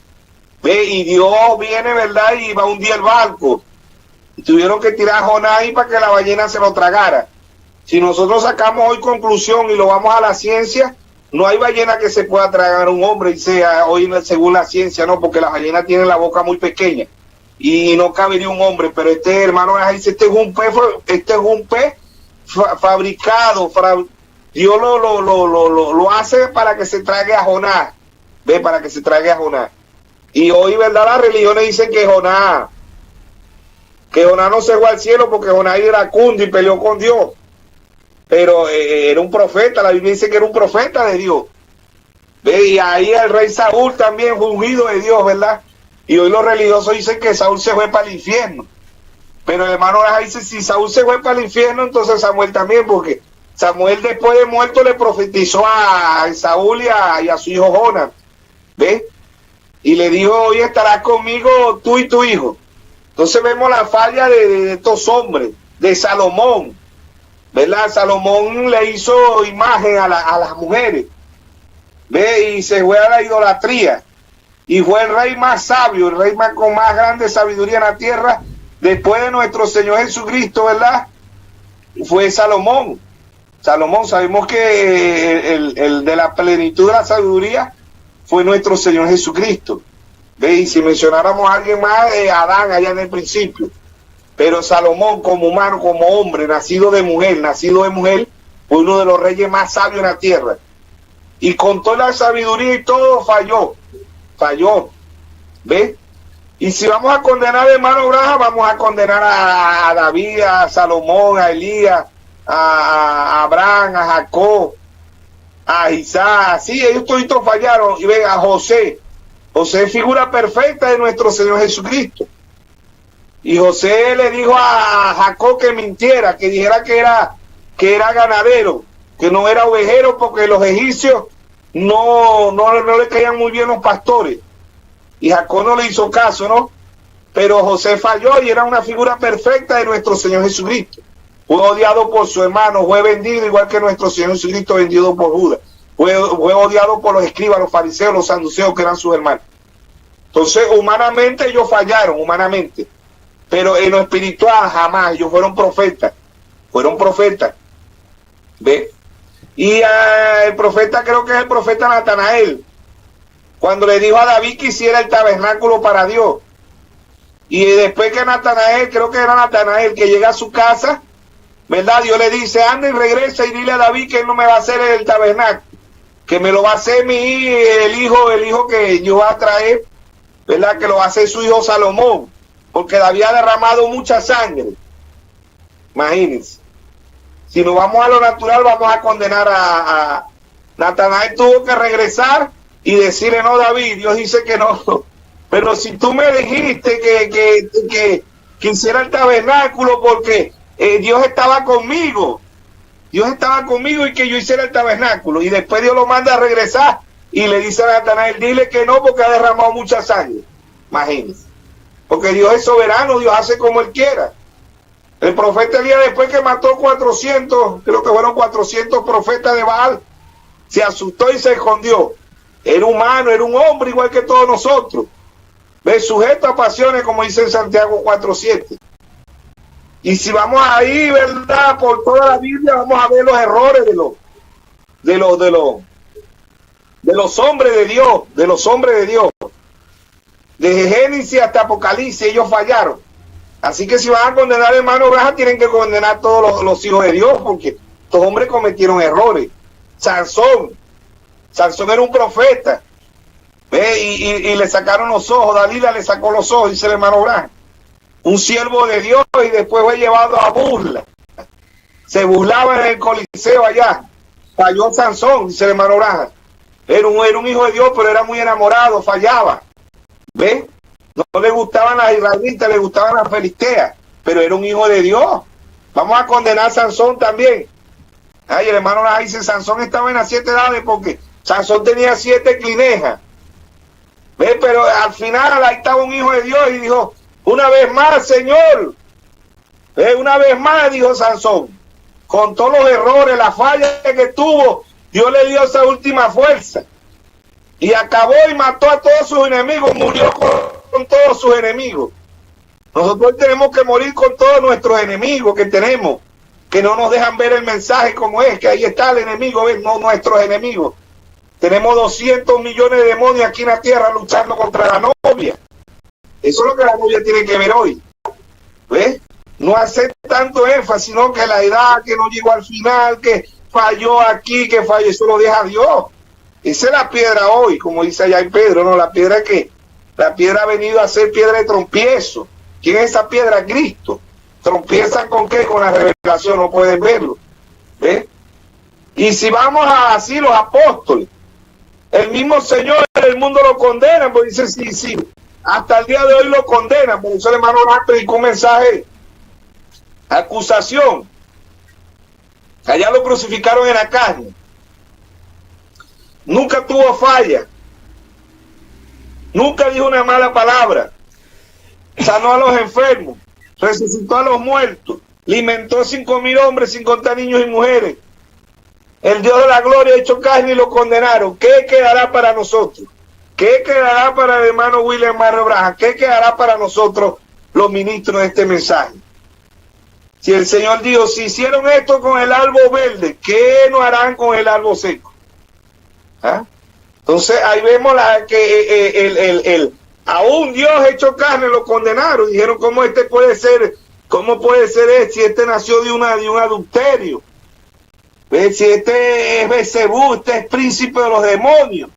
[SPEAKER 2] ¿Ve? Y Dios viene, ¿verdad?, y va a hundir el barco. Y tuvieron que tirar a Jonás ahí para que la ballena se lo tragara. Si nosotros sacamos hoy conclusión y lo vamos a la ciencia, No hay ballena que se pueda tragar a un hombre, dice hoy según la ciencia, no, porque las ballenas tienen la boca muy pequeña y no cabería un hombre, pero este hermano dice, este es un pez fabricado, Dios lo hace para que se trague a Jonás, ve, para que se trague a Jonás. Y hoy, ¿verdad? Las religiones dicen que Jonás no se fue al cielo porque Jonás era iracundo y peleó con Dios. Pero era un profeta, la Biblia dice que era un profeta de Dios. ¿Ve? Y ahí el rey Saúl también fue ungido de Dios, ¿verdad? Y hoy los religiosos dicen que Saúl se fue para el infierno. Pero el hermano dice, si Saúl se fue para el infierno, entonces Samuel también, porque Samuel después de muerto le profetizó a Saúl y a su hijo Jonás. ¿Ve? Y le dijo, hoy estarás conmigo tú y tu hijo. Entonces vemos la falla de estos hombres, de Salomón. ¿Verdad? Salomón le hizo imagen a las mujeres, ¿ve? Y se fue a la idolatría, y fue el rey más sabio, el rey con más grande sabiduría en la tierra, después de nuestro Señor Jesucristo, ¿verdad? Fue Salomón. Salomón, sabemos que el de la plenitud de la sabiduría fue nuestro Señor Jesucristo, ¿ve? Y si mencionáramos a alguien más, Adán allá en el principio. Pero Salomón, como humano, como hombre, nacido de mujer, fue uno de los reyes más sabios en la tierra. Y con toda la sabiduría y todo, falló. ¿Ves? Y si vamos a condenar, hermano Braja, vamos a condenar a David, a Salomón, a Elías, a Abraham, a Jacob, a Isaac. Sí, ellos todos fallaron. Y ven, a José. José es figura perfecta de nuestro Señor Jesucristo. Y José le dijo a Jacob que mintiera, que dijera que era ganadero, que no era ovejero, porque los egipcios no le caían muy bien los pastores. Y Jacob no le hizo caso, ¿no? Pero José falló y era una figura perfecta de nuestro Señor Jesucristo. Fue odiado por su hermano, fue vendido igual que nuestro Señor Jesucristo vendido por Judas. Fue odiado por los escribas, los fariseos, los saduceos, que eran sus hermanos. Entonces, humanamente ellos fallaron, humanamente. Pero en lo espiritual jamás, ellos fueron profetas, ¿ve? Y el profeta, creo que es el profeta Natanael, cuando le dijo a David que hiciera el tabernáculo para Dios. Y después que Natanael, creo que era Natanael, que llega a su casa, ¿verdad? Dios le dice, anda y regresa y dile a David que él no me va a hacer el tabernáculo, que me lo va a hacer el hijo que yo voy a traer, ¿verdad? Que lo va a hacer su hijo Salomón. Porque David ha derramado mucha sangre. Imagínense. Si nos vamos a lo natural, vamos a condenar a Natanael. Tuvo que regresar y decirle, no, David, Dios dice que no. Pero si tú me dijiste que hiciera el tabernáculo porque Dios estaba conmigo. Dios estaba conmigo y que yo hiciera el tabernáculo. Y después Dios lo manda a regresar y le dice a Natanael, dile que no porque ha derramado mucha sangre. Imagínense. Porque Dios es soberano, Dios hace como Él quiera. El profeta Elías, después que mató 400, creo que fueron 400 profetas de Baal, se asustó y se escondió. Era humano, era un hombre igual que todos nosotros. Ve, sujeto a pasiones, como dice en Santiago 4:7. Y si vamos ahí, ¿verdad? Por toda la Biblia vamos a ver los errores de los hombres de Dios, Desde Génesis hasta Apocalipsis, ellos fallaron. Así que si van a condenar, hermano Braja, tienen que condenar a todos los hijos de Dios, porque estos hombres cometieron errores. Sansón era un profeta, ¿ve? Y le sacaron los ojos. Dalila le sacó los ojos, dice el hermano Braja. Un siervo de Dios, y después fue llevado a burla. Se burlaba en el Coliseo allá. Falló Sansón, dice el hermano Braja. Era un hijo de Dios, pero era muy enamorado, fallaba. ¿Ve? No le gustaban las israelitas, le gustaban las filisteas, pero era un hijo de Dios. Vamos a condenar a Sansón también. Ay, el hermano dice, Sansón estaba en las 7 edades porque Sansón tenía 7 clinejas. ¿Ve? Pero al final ahí estaba un hijo de Dios y dijo, una vez más, Señor. ¿Ve? Una vez más, dijo Sansón. Con todos los errores, la falla que tuvo, Dios le dio esa última fuerza. Y acabó y mató a todos sus enemigos, murió con todos sus enemigos. Nosotros tenemos que morir con todos nuestros enemigos que tenemos, que no nos dejan ver el mensaje como es, que ahí está el enemigo, no nuestros enemigos. Tenemos 200 millones de demonios aquí en la tierra luchando contra la novia. Eso es lo que la novia tiene que ver hoy. ¿Ves? No hacer tanto énfasis, sino que la edad, que no llegó al final, que falló aquí, que falló, eso lo deja Dios. Esa es la piedra hoy, como dice allá en Pedro, ¿no? La piedra que la piedra ha venido a ser piedra de trompiezo. ¿Quién es esa piedra? Cristo. ¿Trompiezan con qué? Con la revelación, no pueden verlo. ¿Ves? Y si vamos a así los apóstoles, el mismo Señor, el mundo lo condena, pues dice, sí, hasta el día de hoy lo condena. Por eso el hermano Abraham predicó un mensaje, acusación. Allá lo crucificaron en la carne. Nunca tuvo falla. Nunca dijo una mala palabra. Sanó a los enfermos. Resucitó a los muertos. Alimentó 5,000 hombres sin contar niños y mujeres. El Dios de la gloria ha hecho carne y lo condenaron. ¿Qué quedará para nosotros? ¿Qué quedará para el hermano William Mario Branham? ¿Qué quedará para nosotros los ministros de este mensaje? Si el Señor dijo, si hicieron esto con el árbol verde, ¿qué no harán con el árbol seco? ¿Ah? Entonces ahí vemos que aún Dios hecho carne lo condenaron. Dijeron, ¿cómo puede ser si este nació de un adulterio? ¿Ves? Si este es Beelzebú, este es príncipe de los demonios.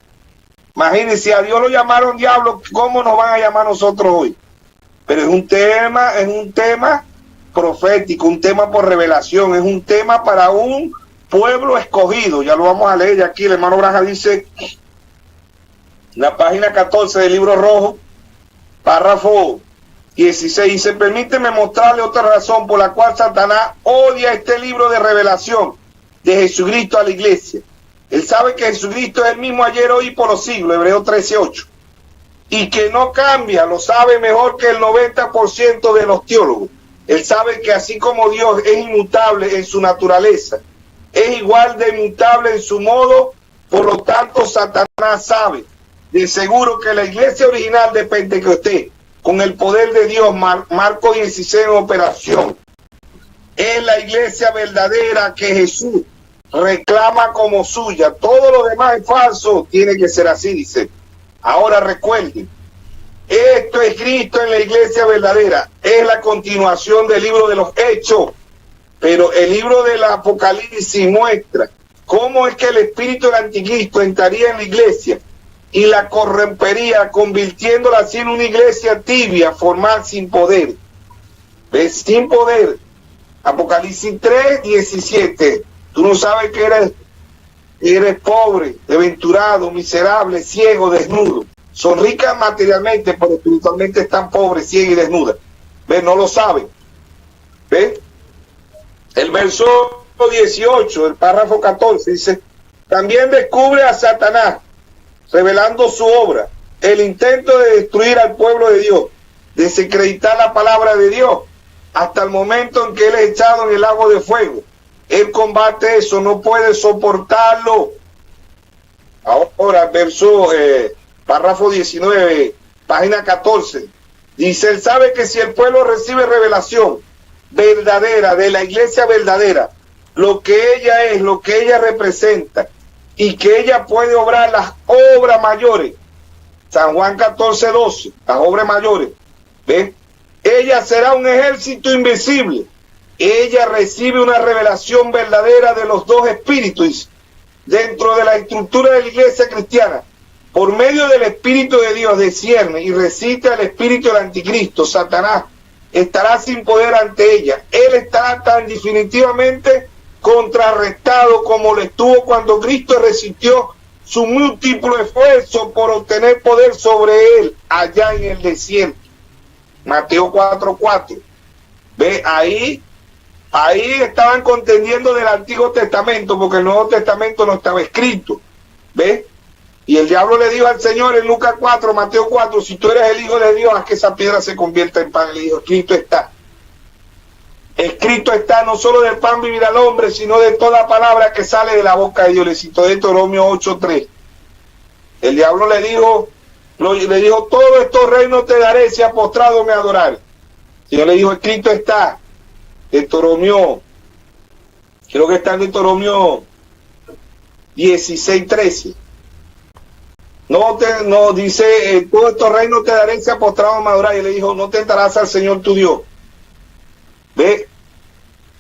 [SPEAKER 2] Imagínense, si a Dios lo llamaron diablo, ¿cómo nos van a llamar nosotros hoy? Pero es un tema profético, un tema por revelación, es un tema para un pueblo escogido. Ya lo vamos a leer, ya aquí el hermano Branham dice, la página 14 del libro rojo, párrafo 16, dice, permíteme mostrarle otra razón por la cual Satanás odia este libro de revelación de Jesucristo a la iglesia. Él sabe que Jesucristo es el mismo ayer, hoy y por los siglos, Hebreos 13:8, y que no cambia, lo sabe mejor que el 90% de los teólogos. Él sabe que así como Dios es inmutable en su naturaleza, es igual de inmutable en su modo, por lo tanto Satanás sabe de seguro que la iglesia original de Pentecostés, con el poder de Dios, Marco 16 en operación, es la iglesia verdadera que Jesús reclama como suya. Todo lo demás es falso, tiene que ser así, dice. Ahora recuerden, esto escrito en la iglesia verdadera es la continuación del libro de los Hechos, pero el libro del Apocalipsis muestra cómo es que el espíritu del anticristo entraría en la iglesia y la corrompería, convirtiéndola así en una iglesia tibia, formal, sin poder. ¿Ves? Sin poder. Apocalipsis 3:17. Tú no sabes que eres pobre, desventurado, miserable, ciego, desnudo. Son ricas materialmente, pero espiritualmente están pobres, ciegas y desnudas. ¿Ves? No lo saben. ¿Ves? El verso 18, el párrafo 14, dice, también descubre a Satanás, revelando su obra, el intento de destruir al pueblo de Dios, desacreditar la palabra de Dios, hasta el momento en que él es echado en el lago de fuego. Él combate eso, no puede soportarlo. Ahora, párrafo 19, página 14, dice, él sabe que si el pueblo recibe revelación verdadera de la iglesia verdadera, lo que ella es, lo que ella representa, y que ella puede obrar las obras mayores, San Juan 14:12, las obras mayores, ¿ves? Ella será un ejército invisible. Ella recibe una revelación verdadera de los dos espíritus dentro de la estructura de la iglesia cristiana. Por medio del Espíritu de Dios discierne y resiste al espíritu del anticristo. Satanás estará sin poder ante ella. Él estará tan definitivamente contrarrestado como lo estuvo cuando Cristo resistió su múltiplo esfuerzo por obtener poder sobre él allá en el desierto. Mateo 4:4. Ve, ahí estaban contendiendo del Antiguo Testamento, porque el Nuevo Testamento no estaba escrito. ¿Ve? Y el diablo le dijo al Señor en Lucas 4, Mateo 4, si tú eres el Hijo de Dios, haz que esa piedra se convierta en pan. Le dijo, escrito está. Escrito está, no solo del pan vivirá el hombre, sino de toda palabra que sale de la boca de Dios. Le citó Deuteronomio 8:3. El diablo le dijo, todos estos reinos te daré si postrado me adorar. El Señor le dijo, escrito está. Deuteronomio, creo que está en Deuteronomio 16:13. no dice, todo estos reinos te daré si postrado madurar. Y le dijo, no tentarás al Señor tu Dios. ¿Ve?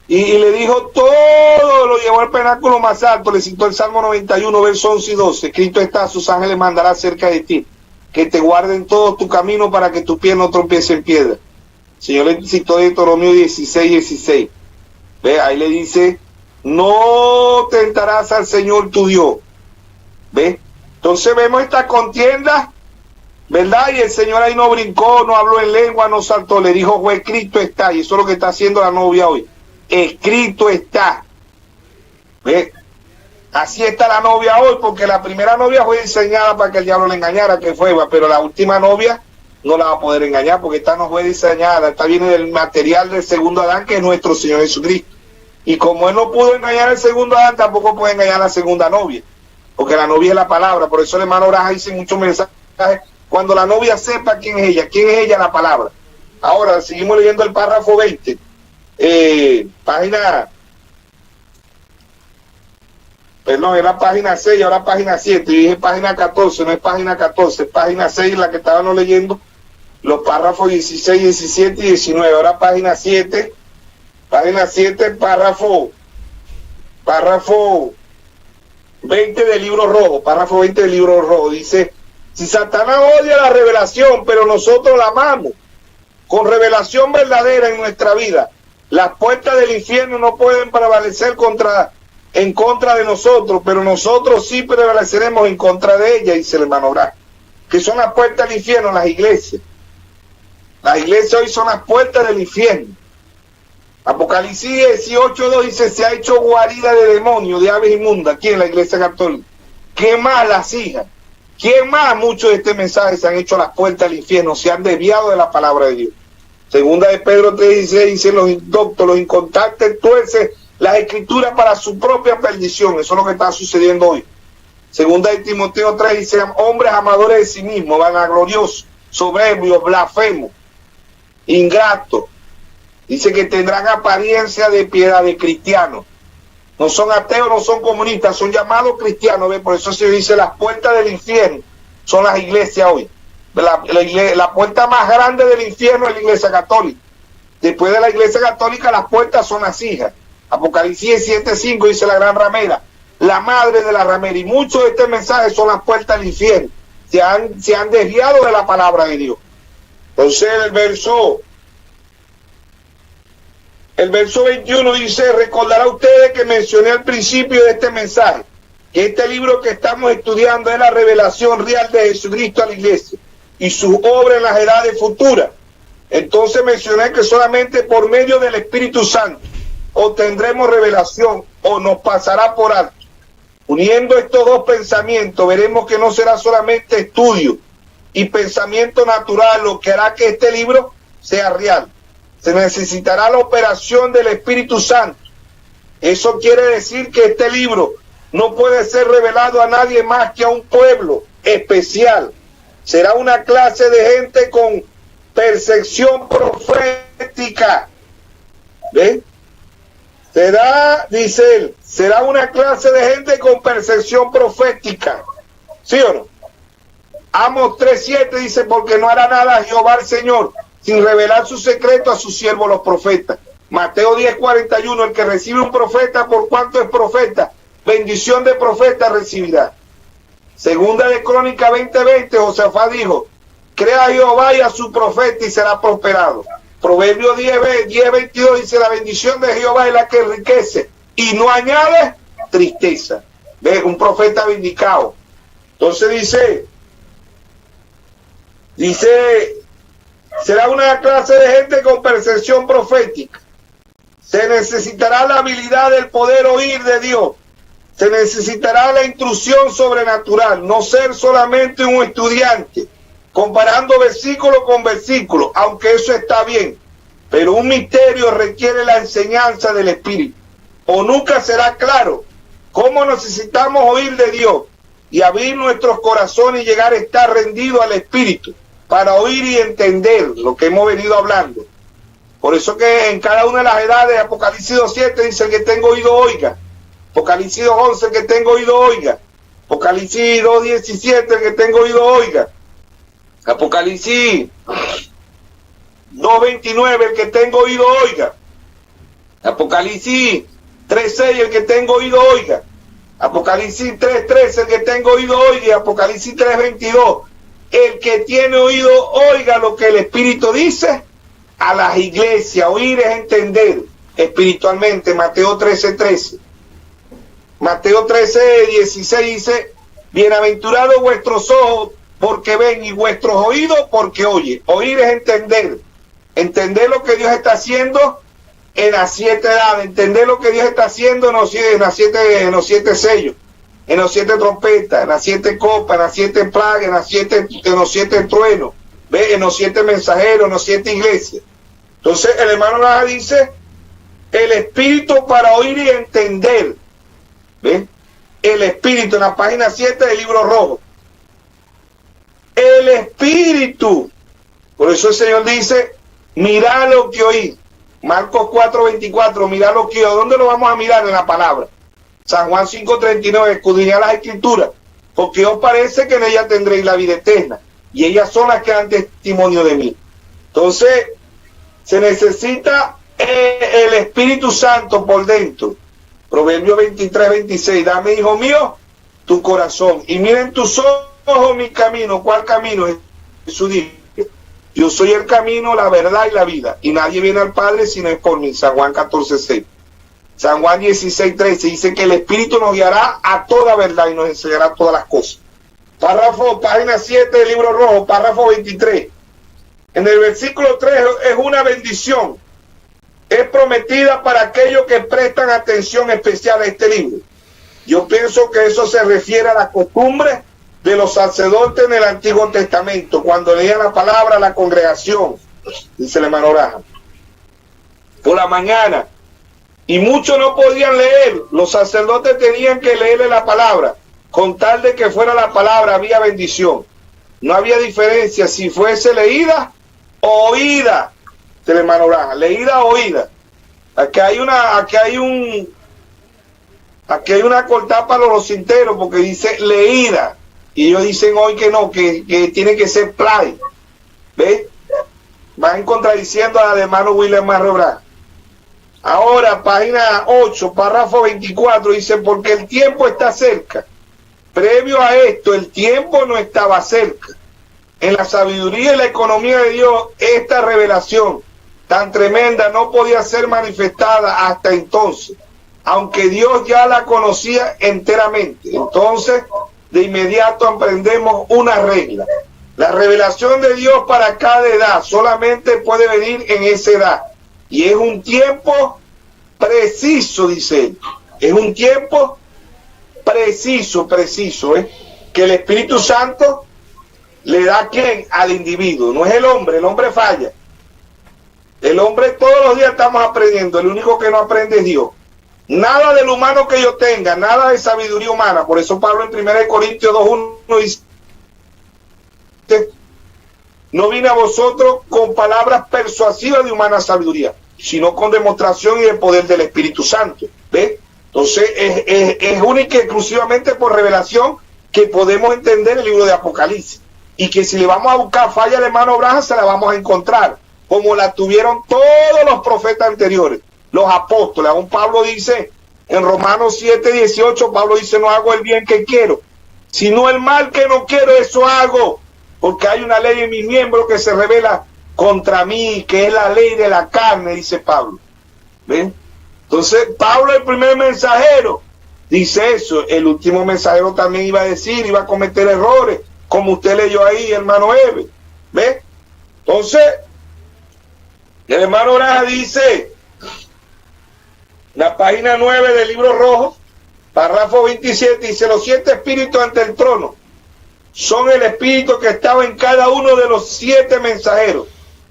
[SPEAKER 2] Y le dijo todo, lo llevó al penáculo más alto, le citó el Salmo 91, versos 11 y 12. Escrito está, a sus ángeles mandará cerca de ti, que te guarden todo tu camino para que tu pie no tropiece en piedra. El Señor le citó Deuteronomio 16, 16. ¿Ve? Ahí le dice, no tentarás al Señor tu Dios. ¿Ve? Entonces vemos esta contienda, ¿verdad? Y el Señor ahí no brincó, no habló en lengua, no saltó, le dijo, fue escrito está, y eso es lo que está haciendo la novia hoy. Escrito está. ¿Ve? Así está la novia hoy, porque la primera novia fue diseñada para que el diablo le engañara, que fue Eva, pero la última novia no la va a poder engañar, porque esta no fue diseñada, esta viene del material del segundo Adán, que es nuestro Señor Jesucristo. Y como él no pudo engañar al segundo Adán, tampoco puede engañar a la segunda novia, porque la novia es la palabra. Por eso el hermano Oraja dice muchos mensajes, cuando la novia sepa quién es ella, la palabra. Ahora, seguimos leyendo el párrafo 20. Era página 6, ahora página 7, y dije página 14, no es página 14, es página 6 la que estábamos leyendo, los párrafos 16, 17 y 19, ahora página 7, párrafo 20 del libro rojo, dice, si Satanás odia la revelación, pero nosotros la amamos, con revelación verdadera en nuestra vida, las puertas del infierno no pueden prevalecer en contra de nosotros, pero nosotros sí prevaleceremos en contra de ella, dice el hermano Brás. Que son las puertas del infierno, las iglesias. Las iglesias hoy son las puertas del infierno. Apocalipsis 18:2 dice, se ha hecho guarida de demonios, de aves inmundas, aquí en la iglesia católica. ¿Qué más las hijas? ¿Quién más? Muchos de este mensaje se han hecho las puertas del infierno, se han desviado de la palabra de Dios. Segunda de Pedro 3:16 dice, los indoctos, los inconstantes tuercen las escrituras para su propia perdición. Eso es lo que está sucediendo hoy. Segunda de Timoteo 3 dice, hombres amadores de sí mismos, vanagloriosos, soberbios, blasfemos, ingratos. Dice que tendrán apariencia de piedad, de cristianos. No son ateos, no son comunistas, son llamados cristianos. ¿Ve? Por eso se dice, las puertas del infierno son las iglesias hoy. La puerta más grande del infierno es la iglesia católica. Después de la iglesia católica, las puertas son las hijas. Apocalipsis 7:5 dice la gran ramera, la madre de la ramera. Y muchos de este mensaje son las puertas del infierno. Se han desviado de la palabra de Dios. Entonces el verso 21 dice, recordará ustedes que mencioné al principio de este mensaje, que este libro que estamos estudiando es la revelación real de Jesucristo a la iglesia y su obra en las edades futuras. Entonces mencioné que solamente por medio del Espíritu Santo obtendremos revelación o nos pasará por alto. Uniendo estos dos pensamientos, veremos que no será solamente estudio y pensamiento natural lo que hará que este libro sea real. Se necesitará la operación del Espíritu Santo. Eso quiere decir que este libro no puede ser revelado a nadie más que a un pueblo especial. Será una clase de gente con percepción profética. ¿Ven? Dice él, será una clase de gente con percepción profética. ¿Sí o no? Amos 3:7 dice, porque no hará nada Jehová el Señor sin revelar su secreto a sus siervos los profetas. Mateo 10:41, el que recibe un profeta por cuanto es profeta, bendición de profeta recibirá. Segunda de Crónica 20:20, Josafat dijo, crea a Jehová y a su profeta y será prosperado. Proverbios 10:22 dice, la bendición de Jehová es la que enriquece y no añade tristeza. ¿Ves? Un profeta vindicado. Entonces dice, será una clase de gente con percepción profética. Se necesitará la habilidad del poder oír de Dios. Se necesitará la instrucción sobrenatural, no ser solamente un estudiante, comparando versículo con versículo, aunque eso está bien. Pero un misterio requiere la enseñanza del Espíritu. O nunca será claro cómo necesitamos oír de Dios y abrir nuestros corazones y llegar a estar rendidos al Espíritu para oír y entender lo que hemos venido hablando. Por eso que en cada una de las edades, Apocalipsis 2:7 dice, el que tengo oído oiga. Apocalipsis 2:11, el que tengo oído oiga. Apocalipsis 2:17, el que tenga oído oiga. Apocalipsis 2:29, el que tenga oído oiga. Apocalipsis 3:6, el que tenga oído oiga. Apocalipsis 3:13, el que tenga oído oiga. Y Apocalipsis 3:22, el que tiene oído oiga lo que el Espíritu dice a las iglesias. Oír es entender espiritualmente. Mateo 13:13. Mateo 13:16 dice: bienaventurados vuestros ojos porque ven y vuestros oídos porque oyen. Oír es entender. Entender lo que Dios está haciendo en las 7 edades. Entender lo que Dios está haciendo en los 7 sellos, en los 7 trompetas, en las 7 copas, en las 7 plagas, en los 7 truenos, ¿ve? En los 7 mensajeros, en los 7 iglesias. Entonces el hermano Laja dice: el espíritu para oír y entender. ¿Ve? El espíritu, en la página 7 del libro rojo. El espíritu. Por eso el Señor dice: mirad lo que oí. Marcos 4:24, mirad lo que oí. ¿Dónde lo vamos a mirar? En la palabra. San Juan 5:39, escudriñad las escrituras, porque os parece que en ellas tendréis la vida eterna, y ellas son las que dan testimonio de mí. Entonces, se necesita el Espíritu Santo por dentro. Proverbios 23:26, dame, hijo mío, tu corazón, y miren tus ojos mi camino. ¿Cuál camino? Jesús dijo: yo soy el camino, la verdad y la vida, y nadie viene al Padre si no es por mí. San Juan 14:6. San Juan 16:13 dice que el Espíritu nos guiará a toda verdad y nos enseñará todas las cosas. Párrafo, página 7 del libro rojo, párrafo 23. En el versículo 3 es una bendición. Es prometida para aquellos que prestan atención especial a este libro. Yo pienso que eso se refiere a la costumbre de los sacerdotes en el Antiguo Testamento, cuando leían la palabra a la congregación, dice el hermano Graham, por la mañana. Y muchos no podían leer, los sacerdotes tenían que leerle la palabra, con tal de que fuera la palabra había bendición. No había diferencia si fuese leída o oída, del hermano Graham, leída o oída. Aquí hay una cortada para los cinteros porque dice leída, y ellos dicen hoy que no, que tiene que ser play. ¿Ves? Van contradiciendo a la de hermano William Marrebra. Ahora, página 8, párrafo 24, dice: porque el tiempo está cerca. Previo a esto, el tiempo no estaba cerca. En la sabiduría y la economía de Dios, esta revelación tan tremenda no podía ser manifestada hasta entonces, aunque Dios ya la conocía enteramente. Entonces, de inmediato aprendemos una regla: la revelación de Dios para cada edad solamente puede venir en esa edad, y es un tiempo preciso, dice él. Es un tiempo preciso, que el Espíritu Santo le da a quién, al individuo. No es el hombre falla. El hombre todos los días estamos aprendiendo, el único que no aprende es Dios. Nada del humano que yo tenga, nada de sabiduría humana. Por eso Pablo en 1 Corintios 2:1 dice: no vine a vosotros con palabras persuasivas de humana sabiduría, sino con demostración y de poder del Espíritu Santo. ¿Ves? Entonces es única y exclusivamente por revelación que podemos entender el libro de Apocalipsis, y que si le vamos a buscar falla al hermano Braham, se la vamos a encontrar, como la tuvieron todos los profetas anteriores, los apóstoles. Aún Pablo dice en Romanos 7:18, Pablo dice: no hago el bien que quiero, sino el mal que no quiero, eso hago, porque hay una ley en mis miembros que se revela contra mí, que es la ley de la carne, dice Pablo. ¿Ven? Entonces Pablo, el primer mensajero, dice eso. El último mensajero también iba a decir, iba a cometer errores, como usted leyó ahí, hermano Eve. ¿Ve? Entonces el hermano Braja dice, la página 9 del libro rojo, párrafo 27, dice: los 7 espíritus ante el trono son el espíritu que estaba en cada uno de los 7 mensajeros,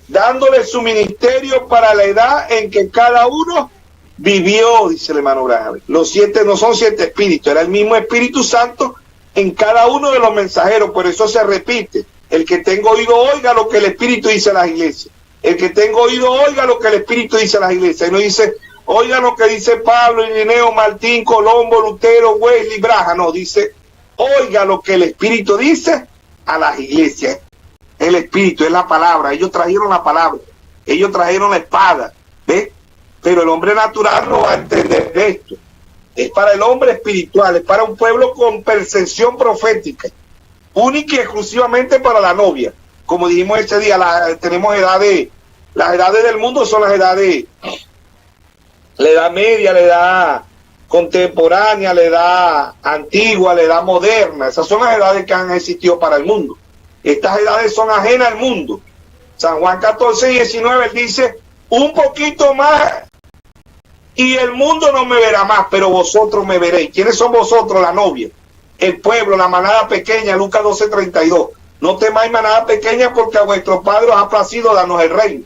[SPEAKER 2] dándole su ministerio para la edad en que cada uno vivió, dice el hermano Graham. Los 7 no son 7 espíritus, era el mismo Espíritu Santo en cada uno de los mensajeros. Por eso se repite: el que tenga oído oiga lo que el Espíritu dice a las iglesias. El que tenga oído oiga lo que el Espíritu dice a las iglesias. Y no dice: oiga lo que dice Pablo, Irineo, Martín, Colombo, Lutero, Wesley, Braja. No, dice: Oiga lo que el Espíritu dice a las iglesias. El Espíritu es la palabra. Ellos trajeron la palabra. Ellos trajeron la espada. ¿Ves? Pero el hombre natural no va a entender esto. Es para el hombre espiritual. Es para un pueblo con percepción profética. Única y exclusivamente para la novia. Como dijimos ese día, tenemos edades. Las edades del mundo son las edades. La edad media, la edad contemporánea, la edad antigua, la edad moderna. Esas son las edades que han existido para el mundo. Estas edades son ajenas al mundo. San Juan 14:19 él dice, un poquito más y el mundo no me verá más, pero vosotros me veréis. ¿Quiénes son vosotros? La novia, el pueblo, la manada pequeña. Lucas 12:32. No temáis manada pequeña, porque a vuestro Padre os ha placido darnos el reino.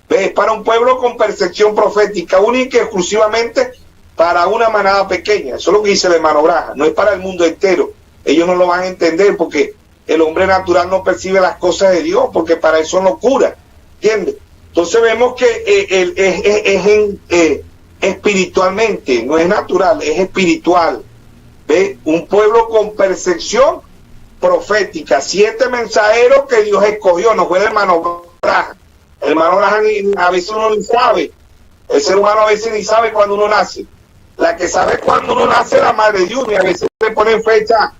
[SPEAKER 2] Es para un pueblo con percepción profética, única y exclusivamente para una manada pequeña. Eso es lo que dice el hermano Braja. No es para el mundo entero. Ellos no lo van a entender porque el hombre natural no percibe las cosas de Dios, porque para eso son locura. ¿Entiendes? Entonces vemos que es espiritualmente, no es natural, es espiritual. ¿Ve? Un pueblo con percepción profética. 7 mensajeros que Dios escogió. No fue el hermano Braja. El hermano Braja a veces uno ni sabe. El ser humano a veces ni sabe cuando uno nace. La que sabe cuando uno nace es la madre de Dios, y a veces le ponen fecha.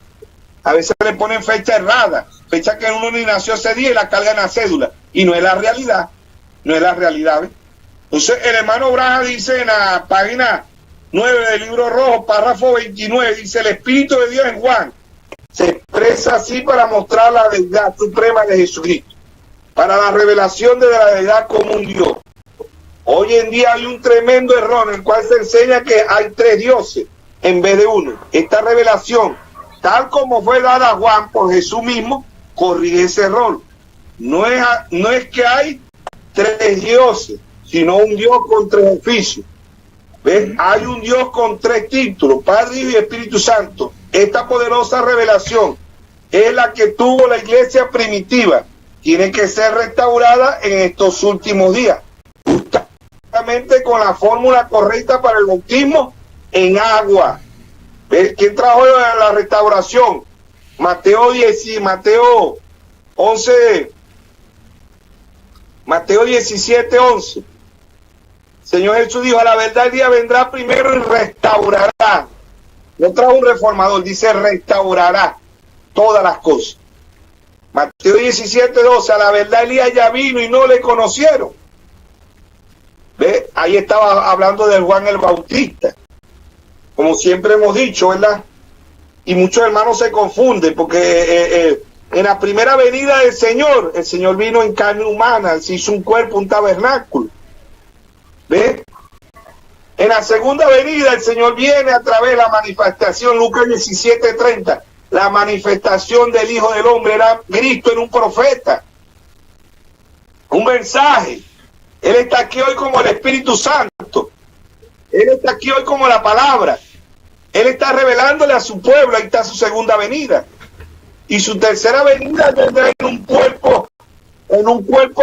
[SPEAKER 2] A veces le ponen fecha errada, fecha que uno ni nació ese día y la carga en la cédula. Y no es la realidad. No es la realidad. ¿Ves? Entonces el hermano Braja dice en la página 9 del libro rojo, párrafo 29, dice: el Espíritu de Dios en Juan se expresa así para mostrar la verdad suprema de Jesucristo, para la revelación de la deidad como un Dios. Hoy en día hay un tremendo error en el cual se enseña que hay 3 dioses en vez de uno. Esta revelación, tal como fue dada a Juan por Jesús mismo, corrige ese error. No es que hay 3 dioses, sino un Dios con 3 oficios. ¿Ves? Hay un Dios con 3 títulos, Padre, Hijo y Espíritu Santo. Esta poderosa revelación es la que tuvo la iglesia primitiva. Tiene que ser restaurada en estos últimos días, justamente con la fórmula correcta para el bautismo en agua. ¿Ves? ¿Quién trajo la restauración? Mateo 17:11. Señor Jesús dijo: a la verdad el día vendrá primero y restaurará. No trajo un reformador, dice restaurará todas las cosas. Mateo 17:12, a la verdad Elías ya vino y no le conocieron. ¿Ve? Ahí estaba hablando de Juan el Bautista. Como siempre hemos dicho, ¿verdad? Y muchos hermanos se confunden porque en la primera venida del Señor, el Señor vino en carne humana, se hizo un cuerpo, un tabernáculo. ¿Ve? En la segunda venida el Señor viene a través de la manifestación, Lucas 17:30. La manifestación del Hijo del Hombre era Cristo, en un profeta, un mensaje. Él está aquí hoy como el Espíritu Santo. Él está aquí hoy como la palabra. Él está revelándole a su pueblo. Ahí está su segunda venida. Y su tercera venida vendrá en un cuerpo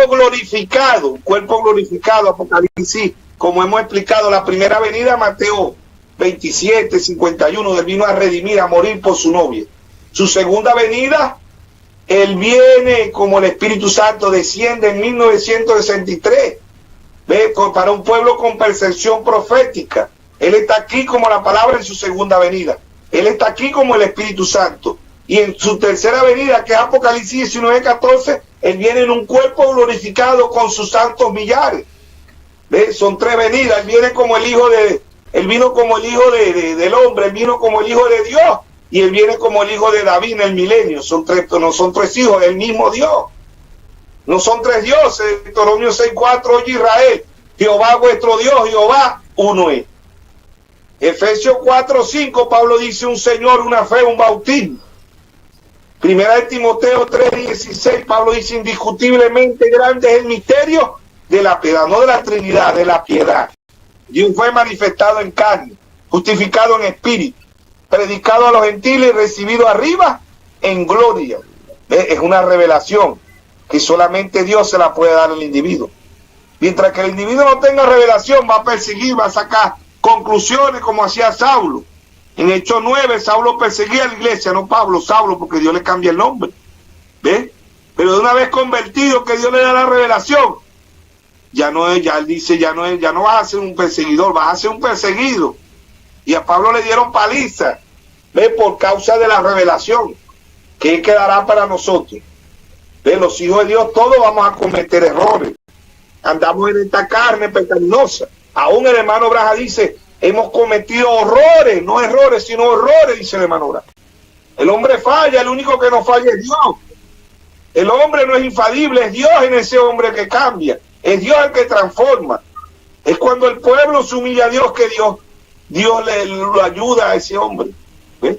[SPEAKER 2] glorificado. Un cuerpo glorificado, Apocalipsis, como hemos explicado. La primera venida, Mateo 27:51, él vino a redimir, a morir por su novia. Su segunda venida, él viene como el Espíritu Santo, desciende en 1963, ¿ve? Para un pueblo con percepción profética. Él está aquí como la palabra en su segunda venida. Él está aquí como el Espíritu Santo. Y en su tercera venida, que es Apocalipsis 19:14, él viene en un cuerpo glorificado con sus santos millares. ¿Ve? Son 3 venidas. Él viene como el Hijo de... Él vino como el Hijo del hombre, él vino como el Hijo de Dios, y él viene como el Hijo de David en el milenio. No son 3 hijos, el mismo Dios. No son 3 dioses. Deuteronomio 6:4, oye Israel, Jehová vuestro Dios, Jehová uno es. Efesios 4:5, Pablo dice: un Señor, una fe, un bautismo. Primera de Timoteo 3:16, Pablo dice: indiscutiblemente grande es el misterio de la piedad, no de la Trinidad, de la piedad. Dios fue manifestado en carne, justificado en espíritu, predicado a los gentiles y recibido arriba en gloria. Es una revelación que solamente Dios se la puede dar al individuo. Mientras que el individuo no tenga revelación, va a perseguir, va a sacar conclusiones como hacía Saulo. En Hechos 9, Saulo perseguía a la iglesia, no Pablo, Saulo, porque Dios le cambia el nombre. ¿Ves? Pero de una vez convertido, que Dios le da la revelación, ya él dice, ya no vas a ser un perseguidor, vas a ser un perseguido. Y a Pablo le dieron paliza, ¿ves? Por causa de la revelación, que quedará para nosotros. ¿Ves? Los hijos de Dios todos vamos a cometer errores. Andamos en esta carne pecaminosa. Aún el hermano Braja dice, hemos cometido horrores, no errores, sino horrores, dice el hermano Braja. El hombre falla, el único que no falla es Dios. El hombre no es infalible, es Dios en ese hombre que cambia. Es Dios el que transforma. Es cuando el pueblo se humilla a Dios que Dios lo ayuda a ese hombre. ¿Ves?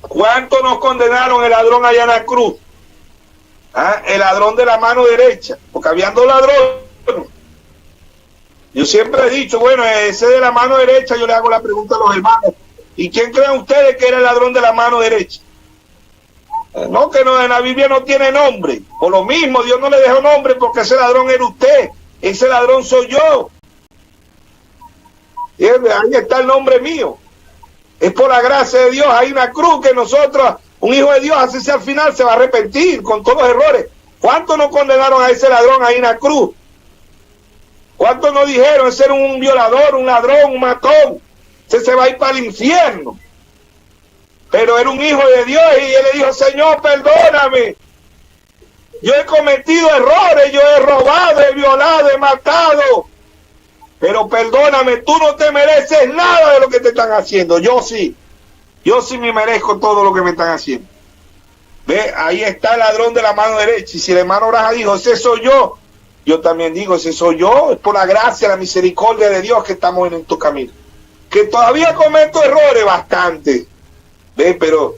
[SPEAKER 2] ¿Cuánto nos condenaron el ladrón allá en la cruz? ¿Ah? El ladrón de la mano derecha, porque habían dos ladrones. Yo siempre he dicho, bueno, ese de la mano derecha, yo le hago la pregunta a los hermanos, ¿y quién creen ustedes que era el ladrón de la mano derecha? No, que no, en la Biblia no tiene nombre. Por lo mismo, Dios no le dejó nombre porque ese ladrón era usted, ese ladrón soy yo. Y ahí está el nombre mío. Es por la gracia de Dios, hay una cruz que nosotros, un hijo de Dios, así sea al final, se va a arrepentir con todos los errores. ¿Cuántos no condenaron a ese ladrón ahí en la cruz? ¿Cuántos no dijeron, ese era un violador, un ladrón, un matón? Ese se va a ir para el infierno. Pero era un hijo de Dios y él le dijo, Señor, perdóname. Yo he cometido errores, yo he robado, he violado, he matado. Pero perdóname, tú no te mereces nada de lo que te están haciendo. Yo sí me merezco todo lo que me están haciendo. Ve, ahí está el ladrón de la mano derecha. Y si el hermano Braja dijo, ese soy yo también digo, ese soy yo. Es por la gracia, la misericordia de Dios que estamos en estos caminos. Que todavía cometo errores bastante. Ve, pero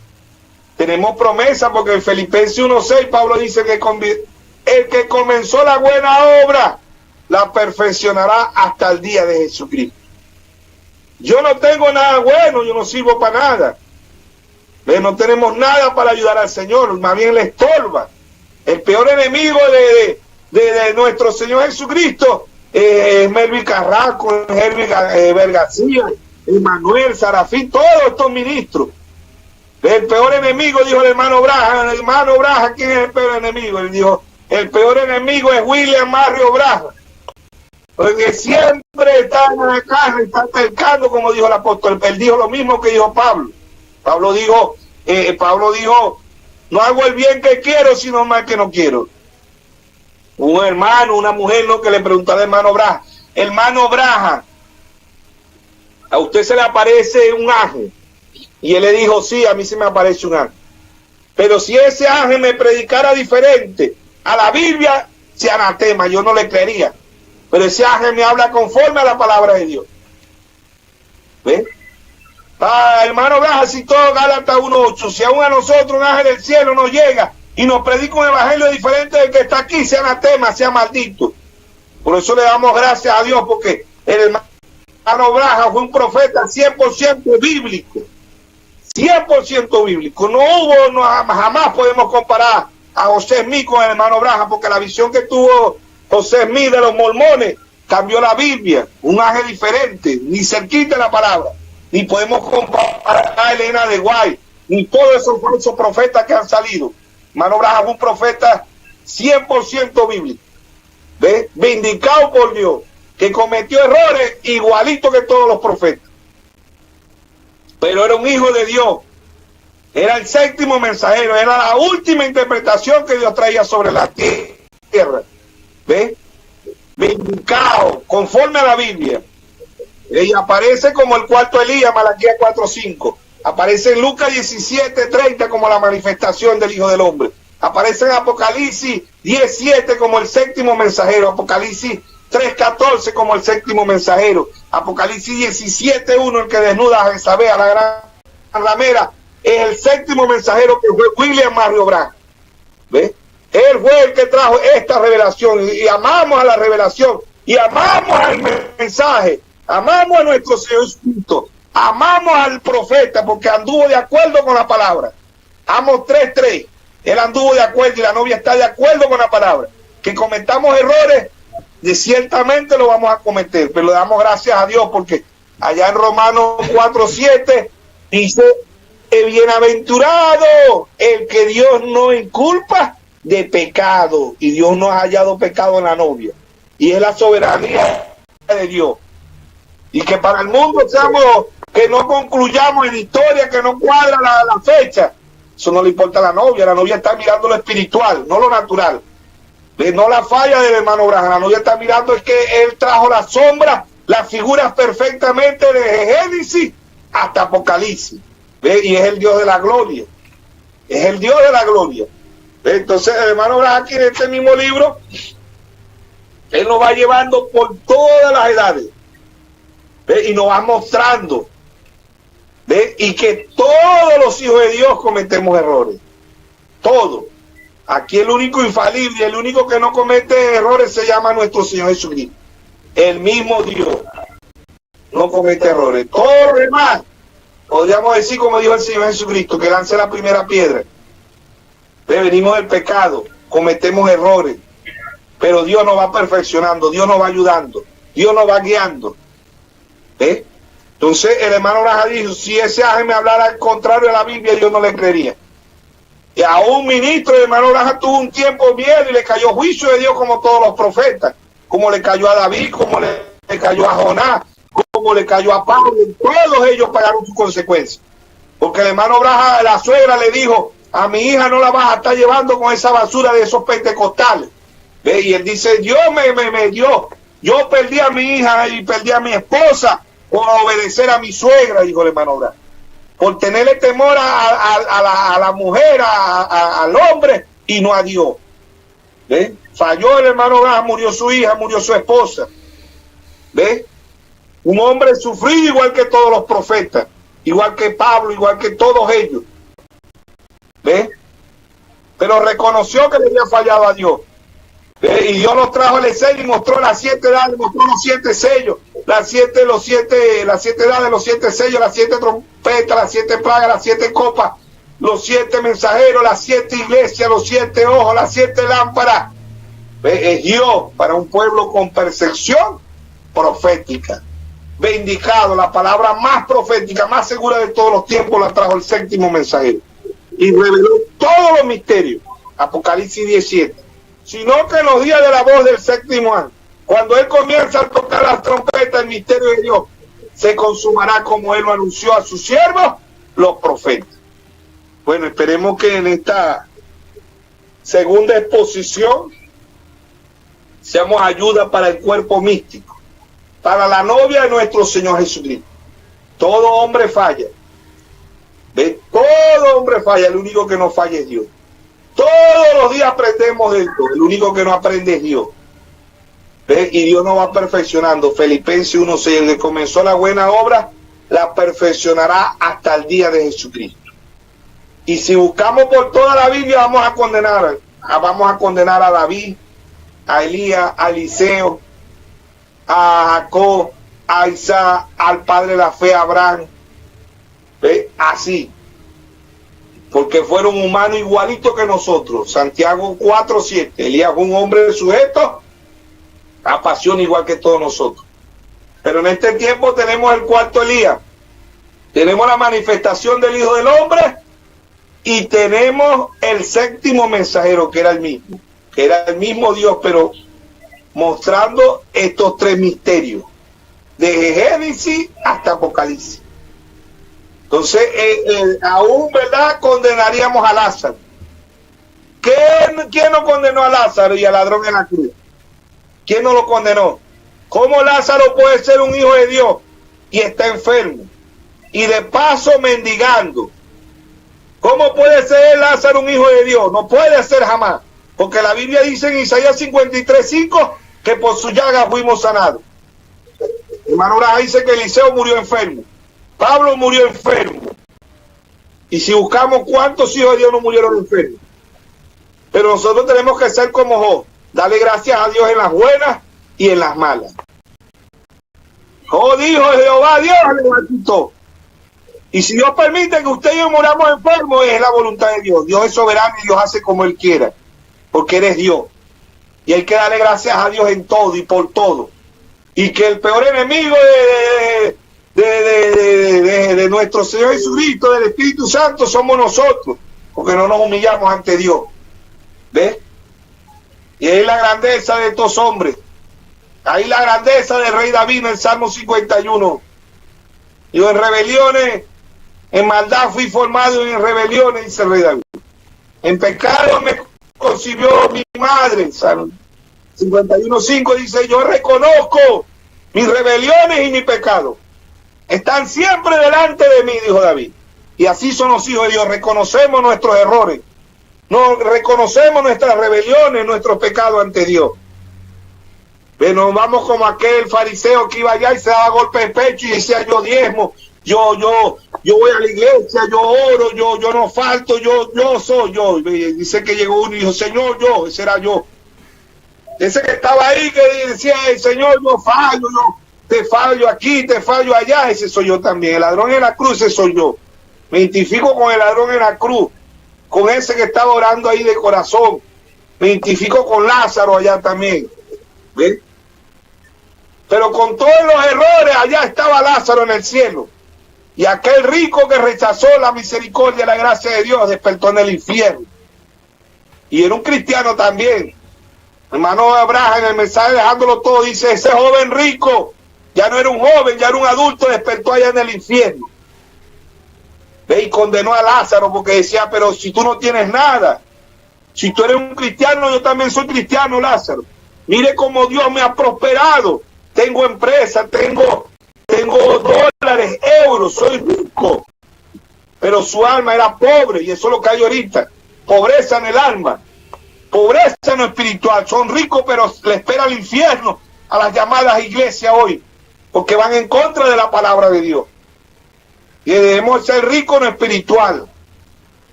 [SPEAKER 2] tenemos promesa porque en Filipenses 1:6 Pablo dice que el que comenzó la buena obra la perfeccionará hasta el día de Jesucristo. Yo no tengo nada bueno, yo no sirvo para nada. ¿Ves? No tenemos nada para ayudar al Señor, más bien le estorba. El peor enemigo de nuestro Señor Jesucristo es Melvin Carrasco, Herbert García, Emanuel, Sarafín, todos estos ministros. El peor enemigo, dijo el hermano Braja, ¿quién es el peor enemigo? Él dijo, el peor enemigo es William Mario Braja, porque siempre está en la carne, está cercando, como dijo el apóstol. Él dijo lo mismo que dijo Pablo. Pablo dijo, no hago el bien que quiero, sino mal que no quiero. Un hermano, una mujer, ¿no?, que le preguntó al hermano Braja, ¿a usted se le aparece un ángel? Y él le dijo, sí, a mí se me aparece un ángel. Pero si ese ángel me predicara diferente a la Biblia, sea anatema, yo no le creería. Pero ese ángel me habla conforme a la palabra de Dios. ¿Ven? Hermano Braja citó Gálatas 1:8. Si aún a nosotros un ángel del cielo nos llega y nos predica un evangelio diferente del que está aquí, sea anatema, sea maldito. Por eso le damos gracias a Dios, porque el hermano Braja fue un profeta 100% bíblico. 100% bíblico. Jamás podemos comparar a José Smith con el hermano Braja, porque la visión que tuvo José Smith de los mormones cambió la Biblia. Un ángel diferente, ni cerquita la palabra. Ni podemos comparar a Elena de White, ni todos esos falsos profetas que han salido. Hermano Braja fue un profeta 100% bíblico. ¿Ves? Vindicado por Dios, que cometió errores igualitos que todos los profetas. Pero era un hijo de Dios, era el séptimo mensajero, era la última interpretación que Dios traía sobre la tierra. ¿Ves? Vindicado, conforme a la Biblia. Ella aparece como el cuarto Elías, Malaquías 4:5. Aparece en Lucas 17:30 como la manifestación del Hijo del Hombre. Aparece en Apocalipsis 10:7 como el séptimo mensajero. Apocalipsis 3:14 como el séptimo mensajero. Apocalipsis 17:1, el que desnuda a Jezabel, a la gran ramera, es el séptimo mensajero, que fue William Mario Braja. ¿Ves? Él fue el que trajo esta revelación, y amamos a la revelación, y amamos al mensaje, amamos a nuestro Señor Jesucristo, amamos al profeta, porque anduvo de acuerdo con la palabra. Amos 3:3, él anduvo de acuerdo y la novia está de acuerdo con la palabra. Que cometamos errores, ciertamente lo vamos a cometer, pero le damos gracias a Dios porque Allá en Romanos 4:7 dice, bienaventurado el que Dios no inculpa de pecado, y Dios no ha hallado pecado en la novia, y es la soberanía de Dios. Y que para el mundo seamos, que no concluyamos en historia que no cuadra la fecha, eso no le importa a la novia está mirando lo espiritual, no lo natural. No la falla del hermano Branham, la novia está mirando es que él trajo la sombra, las figuras perfectamente de Génesis hasta Apocalipsis. ¿Ve? Y es el Dios de la gloria, es el Dios de la gloria. ¿Ve? Entonces el hermano Branham aquí en este mismo libro, él nos va llevando por todas las edades. ¿Ve? Y nos va mostrando, ¿ve? Y que todos los hijos de Dios cometemos errores, todos. Aquí el único infalible, el único que no comete errores se llama nuestro Señor Jesucristo. El mismo Dios no comete errores. Todo lo demás, podríamos decir como dijo el Señor Jesucristo, que lance la primera piedra. Venimos del pecado, cometemos errores, pero Dios nos va perfeccionando, Dios nos va ayudando, Dios nos va guiando. ¿Ve? Entonces el hermano Branham dijo, si ese ángel me hablara al contrario de la Biblia, yo no le creería. Y a un ministro, el hermano Branham tuvo un tiempo miedo y le cayó juicio de Dios como todos los profetas, como le cayó a David, como le cayó a Jonás, como le cayó a Pablo. Todos ellos pagaron sus consecuencias. Porque el hermano Branham, la suegra le dijo, a mi hija no la vas a estar llevando con esa basura de esos pentecostales. ¿Ve? Y él dice, Dios me dio, yo perdí a mi hija y perdí a mi esposa por obedecer a mi suegra, dijo el hermano Branham. Por tenerle temor a la mujer, al hombre, y no a Dios. ¿Ve? Falló el hermano Branham, murió su hija, murió su esposa. ¿Ve? Un hombre sufrido igual que todos los profetas, igual que Pablo, igual que todos ellos. ¿Ve? Pero reconoció que le había fallado a Dios. ¿Ve? Y Dios nos trajo el escenario y mostró las 7 edades, mostró los 7 sellos, las 7 edades, los 7 sellos, las 7 trompetas, las 7 plagas, las 7 copas, los 7 mensajeros, las 7 iglesias, los 7 ojos, las 7 lámparas. ¿Ve? Es Dios para un pueblo con percepción profética. Vindicado, la palabra más profética, más segura de todos los tiempos, la trajo el 7º mensajero. Y reveló todos los misterios. Apocalipsis 17. Sino que en los días de la voz del 7º ángel, cuando él comienza a tocar las trompetas, el misterio de Dios se consumará como él lo anunció a sus siervos, los profetas. Bueno, esperemos que en esta segunda exposición seamos ayuda para el cuerpo místico, para la novia de nuestro Señor Jesucristo. Todo hombre falla. ¿Ve? Todo hombre falla, el único que no falla es Dios. Todos los días aprendemos de esto, el único que no aprende es Dios. ¿Ve? Y Dios nos va perfeccionando. Filipenses 1:6, el que comenzó la buena obra, la perfeccionará hasta el día de Jesucristo. Y si buscamos por toda la Biblia, vamos a condenar a David, a Elías, a Eliseo, a Jacob, a Isaac, al padre de la fe, Abraham. ¿Ve? Así. Porque fueron humanos igualitos que nosotros. Santiago 4:7. Elías fue un hombre sujeto a pasión igual que todos nosotros. Pero en este tiempo tenemos el cuarto Elías. Tenemos la manifestación del Hijo del Hombre y tenemos el 7º mensajero, que era el mismo. Que era el mismo Dios, pero mostrando estos 3 misterios. Desde Génesis hasta Apocalipsis. Entonces, aún, ¿verdad?, condenaríamos a Lázaro. ¿Quién no condenó a Lázaro y al ladrón en la cruz? ¿Quién no lo condenó? ¿Cómo Lázaro puede ser un hijo de Dios y está enfermo? Y de paso mendigando. ¿Cómo puede ser Lázaro un hijo de Dios? No puede ser jamás. Porque la Biblia dice en Isaías 53:5 que por su llaga fuimos sanados. Hermano Branham dice que Eliseo murió enfermo. Pablo murió enfermo. Y si buscamos cuántos hijos de Dios no murieron enfermos. Pero nosotros tenemos que ser como Job. Darle gracias a Dios en las buenas y en las malas. Job dijo, Jehová Dios le quitó. Y si Dios permite que usted y yo muramos enfermos, es la voluntad de Dios. Dios es soberano y Dios hace como Él quiera. Porque Él es Dios. Y hay que darle gracias a Dios en todo y por todo. Y que el peor enemigo de nuestro Señor Jesucristo, del Espíritu Santo, somos nosotros, porque no nos humillamos ante Dios. ¿Ves? Y es la grandeza de estos hombres. Ahí la grandeza del rey David en el Salmo 51. Yo en rebeliones, en maldad fui formado, y en rebeliones, dice el rey David. En pecado me concibió mi madre. Salmo 51:5 dice, yo reconozco mis rebeliones y mi pecado. Están siempre delante de mí, dijo David. Y así son los hijos de Dios. Reconocemos nuestros errores. No reconocemos nuestras rebeliones, nuestros pecados ante Dios. Pero vamos como aquel fariseo que iba allá y se daba golpe de pecho y decía, yo diezmo, yo voy a la iglesia, yo oro, yo no falto, yo soy yo. Y dice que llegó uno y dijo, Señor, ese era yo. Ese que estaba ahí que decía, Señor, yo te fallo aquí, te fallo allá, ese soy yo también. El ladrón en la cruz, ese soy yo. Me identifico con el ladrón en la cruz, con ese que estaba orando ahí de corazón. Me identifico con Lázaro allá también. ¿Ven? Pero con todos los errores, allá estaba Lázaro en el cielo. Y aquel rico que rechazó la misericordia y la gracia de Dios despertó en el infierno. Y era un cristiano también. Hermano Abraham, en el mensaje dejándolo todo, dice, ese joven rico ya no era un joven, ya era un adulto, despertó allá en el infierno. Ve, y condenó a Lázaro porque decía, pero si tú no tienes nada, si tú eres un cristiano, yo también soy cristiano, Lázaro. Mire cómo Dios me ha prosperado. Tengo empresa, tengo dólares, euros, soy rico. Pero su alma era pobre, y eso es lo que hay ahorita. Pobreza en el alma, pobreza en lo espiritual. Son ricos, pero le espera el infierno a las llamadas iglesias hoy, porque van en contra de la palabra de Dios. Y debemos ser ricos en lo espiritual.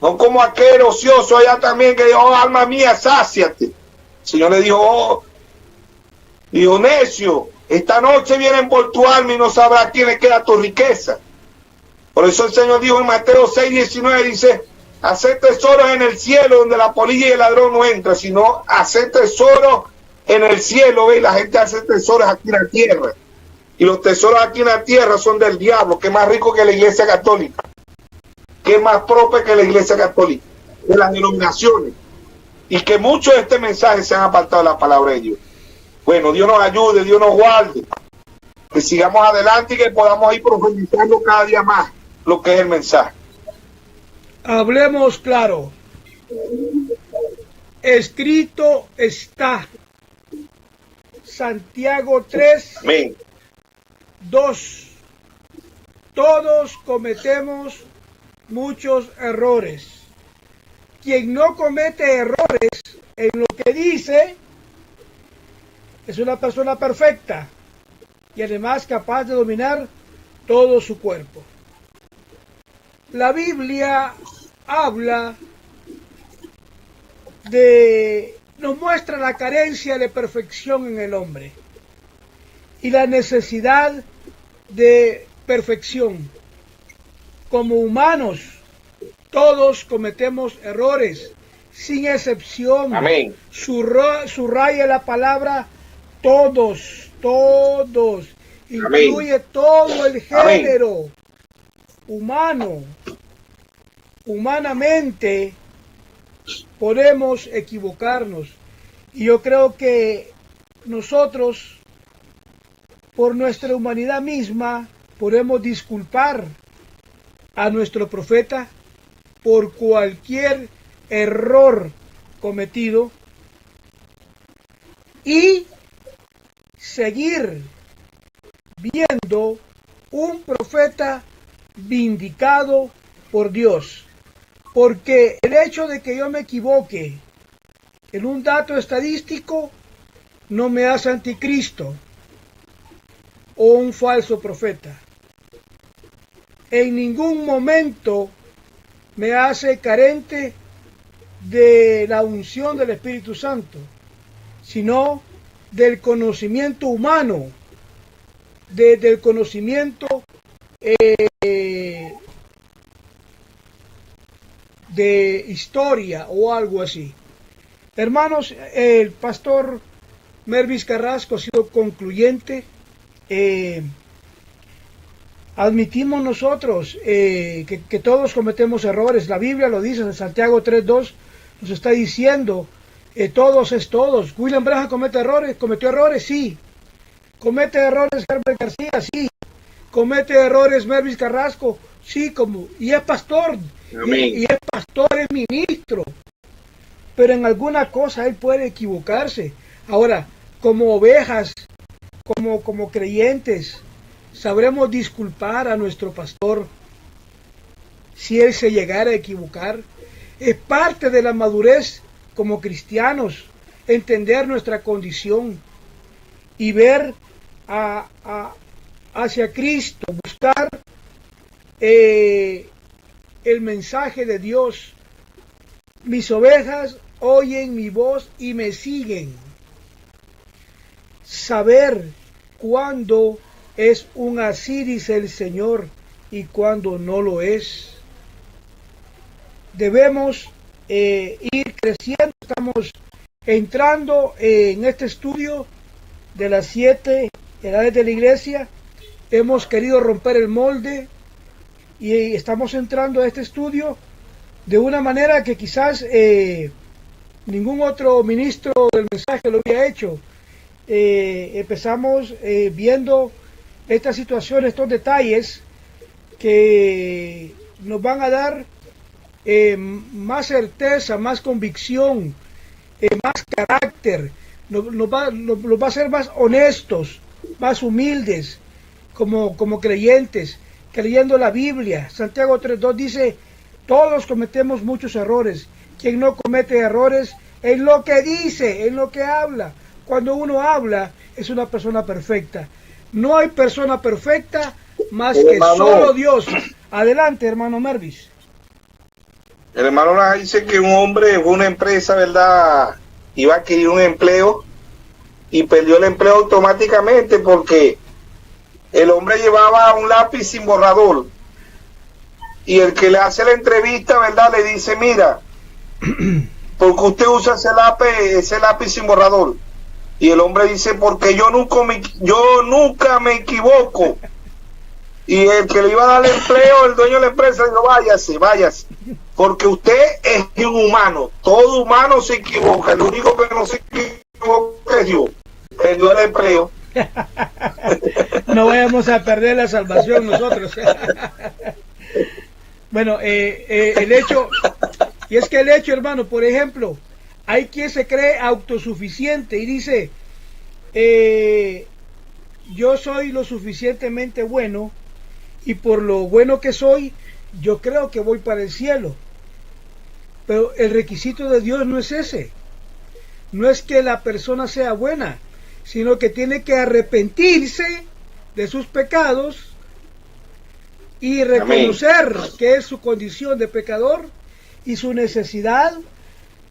[SPEAKER 2] No como aquel ocioso allá también que dijo, oh, alma mía, sáciate. El Señor le dijo, dijo, necio, esta noche vienen por tu alma y no sabrás quién le queda tu riqueza. Por eso el Señor dijo en Mateo 6:19, dice, haced tesoros en el cielo donde la polilla y el ladrón no entran, sino haced tesoros en el cielo. ¿Ve? La gente hace tesoros aquí en la tierra. Y los tesoros aquí en la tierra son del diablo, que es más rico que la iglesia católica, que es más propia que la iglesia católica, de las denominaciones. Y que muchos de este mensaje se han apartado de la palabra de Dios. Bueno, Dios nos ayude, Dios nos guarde, que sigamos adelante y que podamos ir profundizando cada día más lo que es el mensaje.
[SPEAKER 1] Hablemos claro. Escrito está. Santiago 3,
[SPEAKER 2] Amén.
[SPEAKER 1] 2. Todos cometemos muchos errores. Quien no comete errores en lo que dice es una persona perfecta y además capaz de dominar todo su cuerpo. La Biblia nos muestra la carencia de perfección en el hombre y la necesidad de perfección. Como humanos, todos cometemos errores, sin excepción.
[SPEAKER 2] Amén.
[SPEAKER 1] Subraya la palabra todos, incluye
[SPEAKER 2] Amén.
[SPEAKER 1] todo el género.
[SPEAKER 2] Amén.
[SPEAKER 1] Humano. Humanamente podemos equivocarnos. Y yo creo que nosotros, por nuestra humanidad misma, podemos disculpar a nuestro profeta por cualquier error cometido y seguir viendo un profeta vindicado por Dios. Porque el hecho de que yo me equivoque en un dato estadístico no me hace anticristo o un falso profeta. En ningún momento me hace carente de la unción del Espíritu Santo, sino del conocimiento humano, del conocimiento de historia o algo así. Hermanos, el pastor Mervis Carrasco ha sido concluyente. Admitimos nosotros que todos cometemos errores. La Biblia lo dice en Santiago 3:2, nos está diciendo, todos es todos. William Branham cometió errores, sí. Comete errores Herbert García, sí. Comete errores Mervis Carrasco, sí, y es pastor, y es pastor, es ministro. Pero en alguna cosa él puede equivocarse. Ahora, como ovejas, como creyentes, sabremos disculpar a nuestro pastor si él se llegara a equivocar. Es parte de la madurez como cristianos, entender nuestra condición y ver hacia Cristo, buscar el mensaje de Dios. Mis ovejas oyen mi voz y me siguen. Saber cuándo es un así, dice el Señor, y cuándo no lo es. Debemos ir creciendo. Estamos entrando en este estudio de las 7 edades de la iglesia. Hemos querido romper el molde y estamos entrando a este estudio de una manera que quizás ningún otro ministro del mensaje lo había hecho. Empezamos viendo esta situación, estos detalles que nos van a dar más certeza, más convicción, más carácter, nos va a hacer más honestos, más humildes como creyentes, creyendo la Biblia. Santiago 3:2 dice, todos cometemos muchos errores. Quien no comete errores en lo que dice, en lo que habla. Cuando uno habla, es una persona perfecta. No hay persona perfecta más que solo Dios. Adelante, hermano Mervis.
[SPEAKER 2] El hermano Laja dice que un hombre fue una empresa, ¿verdad? Iba a adquirir un empleo y perdió el empleo automáticamente porque el hombre llevaba un lápiz sin borrador. Y el que le hace la entrevista, ¿verdad? Le dice, mira, ¿por qué usted usa ese lápiz sin borrador? Y el hombre dice, porque yo nunca me equivoco. Y el que le iba a dar el empleo, el dueño de la empresa, dijo, váyase, porque usted es un humano. Todo humano se equivoca. El único que no se equivoca es Dios. Perdió el empleo.
[SPEAKER 1] No vayamos a perder la salvación nosotros. Bueno, el hecho, y es que el hecho, hermano, por ejemplo, hay quien se cree autosuficiente y dice, yo soy lo suficientemente bueno y por lo bueno que soy, yo creo que voy para el cielo. Pero el requisito de Dios no es ese. No es que la persona sea buena, sino que tiene que arrepentirse de sus pecados y reconocer que es su condición de pecador y su necesidad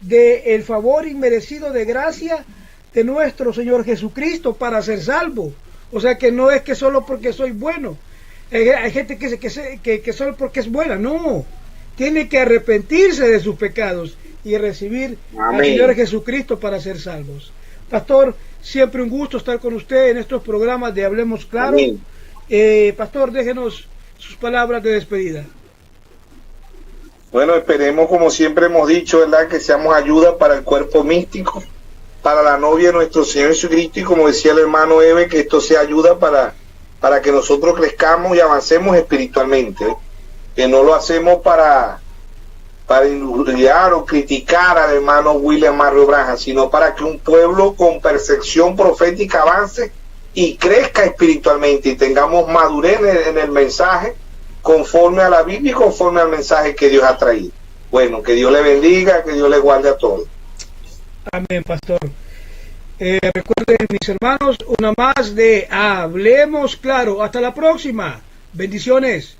[SPEAKER 1] de el favor inmerecido de gracia de nuestro Señor Jesucristo para ser salvo. O sea que no es que solo porque soy bueno. Hay gente que solo porque es buena. No, tiene que arrepentirse de sus pecados y recibir al Señor Jesucristo para ser salvos. Pastor, siempre un gusto estar con usted en estos programas de Hablemos Claro. Pastor, déjenos sus palabras de despedida.
[SPEAKER 2] Bueno, esperemos, como siempre hemos dicho, ¿verdad?, que seamos ayuda para el cuerpo místico, para la novia de nuestro Señor Jesucristo, y como decía el hermano Eve, que esto sea ayuda para que nosotros crezcamos y avancemos espiritualmente, que no lo hacemos para injuriar o criticar al hermano William Mario Branham, sino para que un pueblo con percepción profética avance y crezca espiritualmente y tengamos madurez en el mensaje conforme a la Biblia y conforme al mensaje que Dios ha traído. Bueno, que Dios le bendiga, que Dios le guarde a todos.
[SPEAKER 1] Amén, pastor. Recuerden, mis hermanos, una más de Hablemos Claro. Hasta la próxima. Bendiciones.